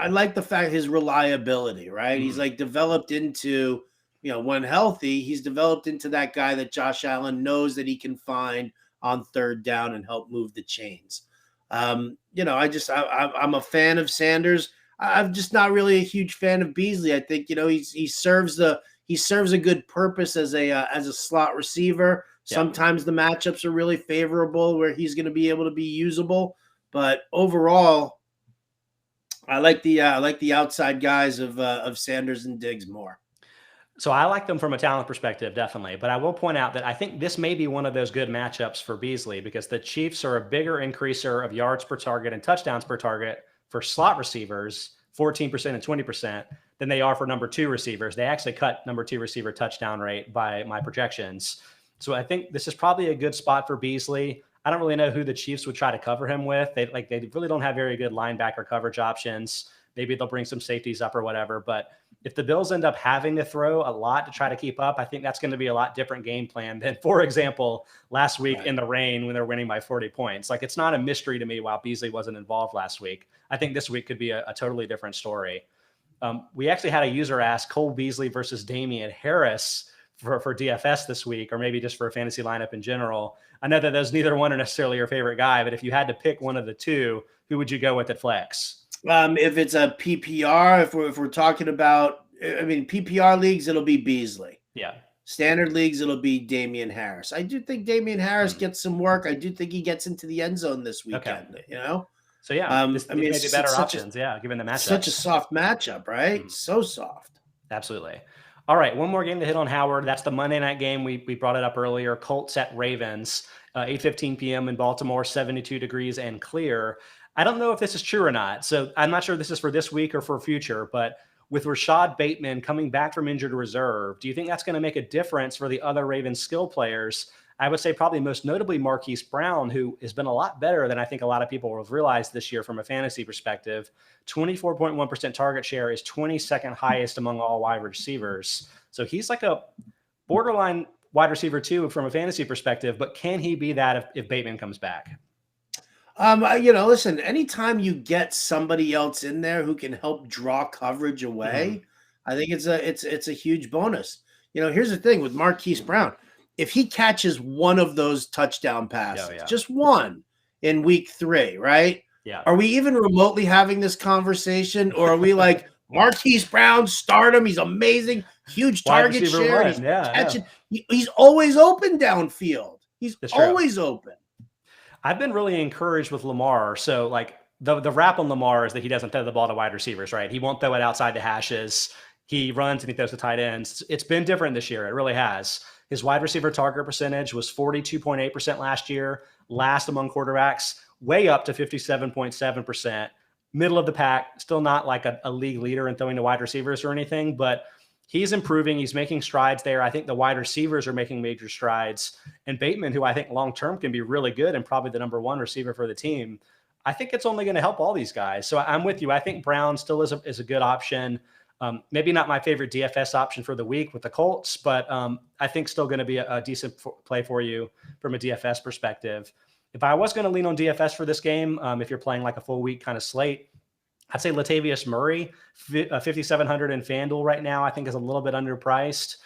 like the fact his reliability. Right, he's like developed into. When healthy, he's developed into that guy that Josh Allen knows that he can find on third down and help move the chains. I'm a fan of Sanders. I'm just not really a huge fan of Beasley. I think he serves a good purpose as a slot receiver. Yeah. Sometimes the matchups are really favorable where he's going to be able to be usable, but overall, I like the outside guys of Sanders and Diggs more. So I like them from a talent perspective, definitely. But I will point out that I think this may be one of those good matchups for Beasley because the Chiefs are a bigger increaser of yards per target and touchdowns per target for slot receivers, 14% and 20%, than they are for number 2 receivers. They actually cut number 2 receiver touchdown rate by my projections. So I think this is probably a good spot for Beasley. I don't really know who the Chiefs would try to cover him with. They really don't have very good linebacker coverage options. Maybe they'll bring some safeties up or whatever. But if the Bills end up having to throw a lot to try to keep up, I think that's going to be a lot different game plan than, for example, last week in the rain when they're winning by 40 points. Like, it's not a mystery to me why Beasley wasn't involved last week. I think this week could be a totally different story. We actually had a user ask Cole Beasley versus Damian Harris for DFS this week, or maybe just for a fantasy lineup in general. I know that those neither one are necessarily your favorite guy, but if you had to pick one of the two, who would you go with at flex? If it's a PPR, if we're talking about, PPR leagues, it'll be Beasley. Yeah. Standard leagues, it'll be Damian Harris. I do think Damian Harris gets some work. I do think he gets into the end zone this weekend. Okay. So yeah, maybe better options. Given the matchup. Such a soft matchup, right? So soft. Absolutely. All right, one more game to hit on, Howard. That's the Monday night game. We brought it up earlier. Colts at Ravens, 8:15 p.m. in Baltimore, 72 degrees and clear. I don't know if this is true or not, so I'm not sure this is for this week or for future, but with Rashad Bateman coming back from injured reserve, do you think that's going to make a difference for the other Ravens skill players? I would say probably most notably Marquis Brown, who has been a lot better than I think a lot of people have realized this year from a fantasy perspective. 24.1% target share is 22nd highest among all wide receivers. So he's like a borderline wide receiver too from a fantasy perspective, but can he be that if Bateman comes back? Listen, anytime you get somebody else in there who can help draw coverage away, I think it's a huge bonus. Here's the thing with Marquise Brown. If he catches one of those touchdown passes, just one in week 3, right? Yeah. Are we even remotely having this conversation, or are we like, Marquise Brown, start him, he's amazing, huge target share, he's catching. He's always open downfield. He's always open. I've been really encouraged with Lamar. So like the rap on Lamar is that he doesn't throw the ball to wide receivers, right? He won't throw it outside the hashes. He runs and he throws to tight ends. It's been different this year. It really has. His wide receiver target percentage was 42.8% last year, last among quarterbacks, way up to 57.7%. Middle of the pack, still not like a league leader in throwing to wide receivers or anything, but he's improving. He's making strides there. I think the wide receivers are making major strides. And Bateman, who I think long-term can be really good and probably the number 1 receiver for the team, I think it's only going to help all these guys. So I'm with you. I think Brown still is a good option. Maybe not my favorite DFS option for the week with the Colts, but I think still going to be a decent play for you from a DFS perspective. If I was going to lean on DFS for this game, if you're playing like a full week kind of slate, I'd say Latavius Murray, 5,700 in FanDuel right now, I think is a little bit underpriced.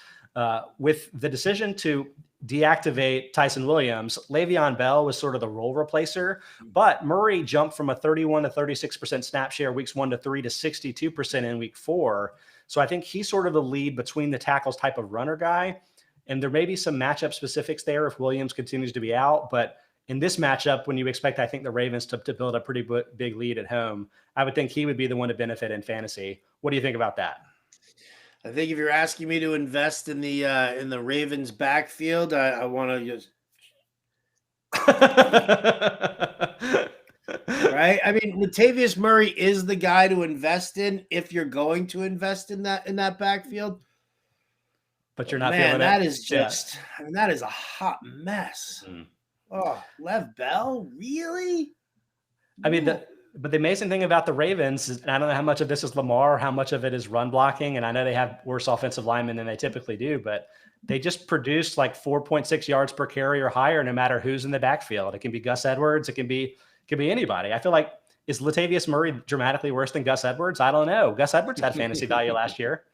With the decision to deactivate Tyson Williams, Le'Veon Bell was sort of the role replacer, but Murray jumped from a 31 to 36% snap share weeks 1 to 3 to 62% in week 4. So I think he's sort of the lead between the tackles type of runner guy. And there may be some matchup specifics there if Williams continues to be out, but in this matchup, when you expect, I think, the Ravens to build a pretty big lead at home, I would think he would be the one to benefit in fantasy. What do you think about that? I think if you're asking me to invest in the Ravens backfield, I want to just right. I mean, Latavius Murray is the guy to invest in if you're going to invest in that backfield. But you're not Man, feeling that it. is just. I mean, that is a hot mess. Oh, Lev Bell, really? I mean, but the amazing thing about the Ravens is, and I don't know how much of this is Lamar, how much of it is run blocking, and I know they have worse offensive linemen than they typically do, but they just produce like 4.6 yards per carry or higher, no matter who's in the backfield. It can be Gus Edwards, it can be anybody. I feel like, is Latavius Murray dramatically worse than Gus Edwards? I don't know. Gus Edwards had fantasy value last year.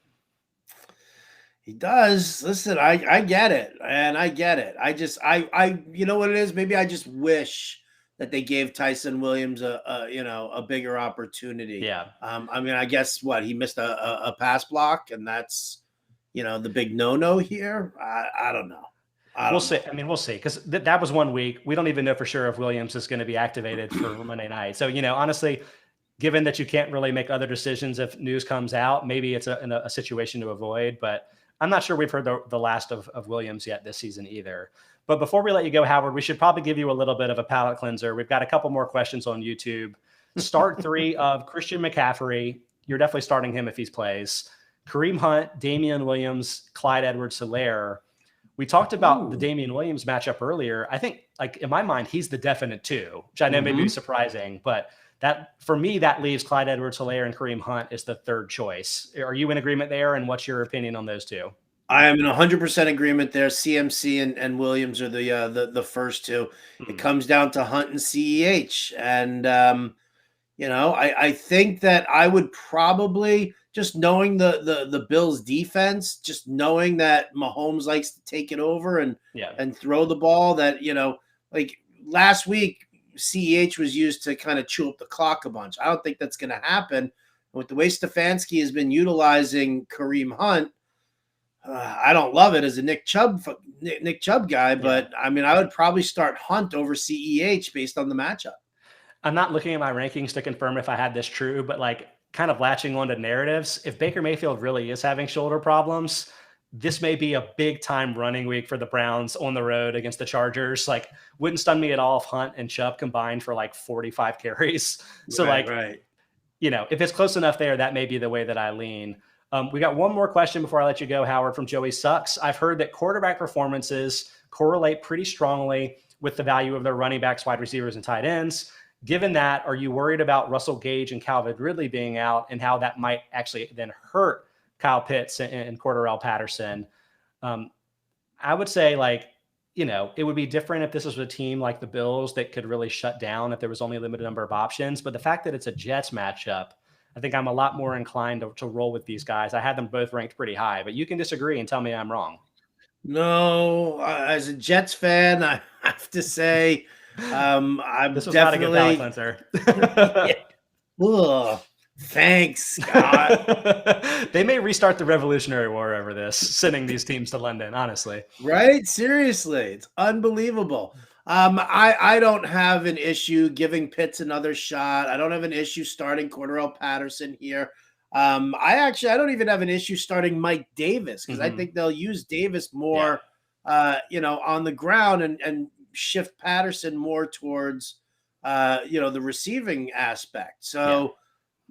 He does. Listen, I get it, and I get it. I you know what it is? Maybe I just wish that they gave Tyson Williams a bigger opportunity. Yeah. I mean, I guess he missed a pass block, and that's the big no here. I don't know. We'll see. I mean, we'll see, because that was 1 week. We don't even know for sure if Williams is going to be activated for Monday night. So, honestly, given that you can't really make other decisions if news comes out, maybe it's a situation to avoid. But I'm not sure we've heard the last of Williams yet this season either. But before we let you go, Howard, we should probably give you a little bit of a palate cleanser. We've got a couple more questions on YouTube. Start 3 of Christian McCaffrey. You're definitely starting him if he plays. Kareem Hunt, Damien Williams, Clyde Edwards-Helaire. We talked about the Damien Williams matchup earlier. I think, in my mind, he's the definite 2, which I know may be surprising, but that, for me, that leaves Clyde Edwards-Helaire and Kareem Hunt as the 3rd choice. Are you in agreement there? And what's your opinion on those 2? I am in 100% agreement there. CMC and Williams are the first 2. It comes down to Hunt and CEH. And, I think that I would probably, just knowing the Bills defense, just knowing that Mahomes likes to take it over and throw the ball, that, like last week, CEH was used to kind of chew up the clock a bunch. I don't think that's going to happen. With the way Stefanski has been utilizing Kareem Hunt, I don't love it as a Nick Chubb guy, but I mean, I would probably start Hunt over CEH based on the matchup. I'm not looking at my rankings to confirm if I had this true, but kind of latching on to narratives. If Baker Mayfield really is having shoulder problems, this may be a big time running week for the Browns on the road against the Chargers. Wouldn't stun me at all if Hunt and Chubb combined for 45 carries. So right. If it's close enough there, that may be the way that I lean. We got one more question before I let you go, Howard, from Joey Sucks. I've heard that quarterback performances correlate pretty strongly with the value of their running backs, wide receivers, and tight ends. Given that, are you worried about Russell Gage and Calvin Ridley being out, and how that might actually then hurt Kyle Pitts and Cordarrelle Patterson? I would say, it would be different if this was a team like the Bills that could really shut down if there was only a limited number of options. But the fact that it's a Jets matchup, I think I'm a lot more inclined to roll with these guys. I had them both ranked pretty high, but you can disagree and tell me I'm wrong. No, as a Jets fan, I have to say, I'm this was definitely not a good palate cleanser. Ugh, thanks, Scott. They may restart the Revolutionary War over this, sending these teams to London, honestly. Right? Seriously, it's unbelievable. I don't have an issue giving Pitts another shot. I don't have an issue starting Cordarrelle Patterson here. I don't even have an issue starting Mike Davis, because I think they'll use Davis more, on the ground and shift Patterson more towards, the receiving aspect. So,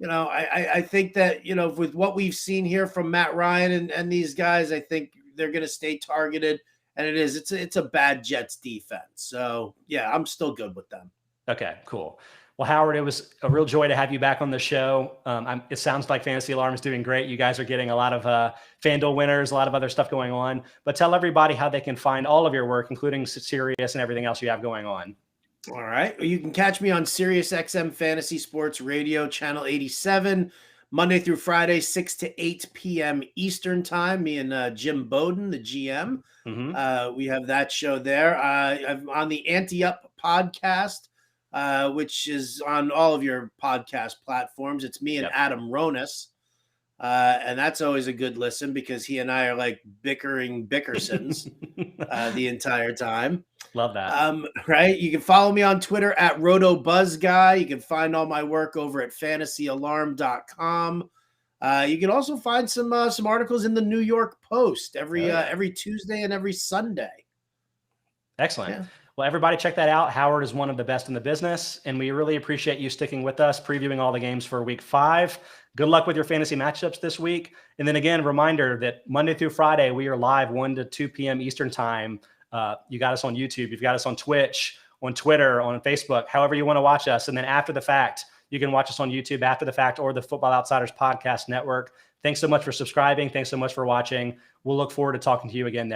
I think that, with what we've seen here from Matt Ryan and these guys, I think they're going to stay targeted. And it's a bad Jets defense. So, yeah, I'm still good with them. Okay, cool. Well, Howard, it was a real joy to have you back on the show. It sounds like Fantasy Alarm is doing great. You guys are getting a lot of FanDuel winners, a lot of other stuff going on. But tell everybody how they can find all of your work, including Sirius and everything else you have going on. All right. Well, you can catch me on SiriusXM Fantasy Sports Radio, Channel 87, Monday through Friday, 6 to 8 p.m. Eastern Time. Me and Jim Bowden, the GM. We have that show there. I'm on the Ante Up podcast, which is on all of your podcast platforms. It's me and Adam Ronis. And that's always a good listen, because he and I are like bickering Bickersons the entire time. Love that. Right. You can follow me on Twitter at RotoBuzzGuy. You can find all my work over at fantasyalarm.com. You can also find some articles in the New York Post every Tuesday and every Sunday. Excellent. Yeah. Well, everybody check that out. Howard is one of the best in the business, and we really appreciate you sticking with us, previewing all the games for week 5. Good luck with your fantasy matchups this week. And then again, reminder that Monday through Friday, we are live 1 to 2 p.m. Eastern time. You got us on YouTube. You've got us on Twitch, on Twitter, on Facebook, however you want to watch us. And then after the fact, you can watch us on YouTube after the fact or the Football Outsiders Podcast Network. Thanks so much for subscribing. Thanks so much for watching. We'll look forward to talking to you again next week.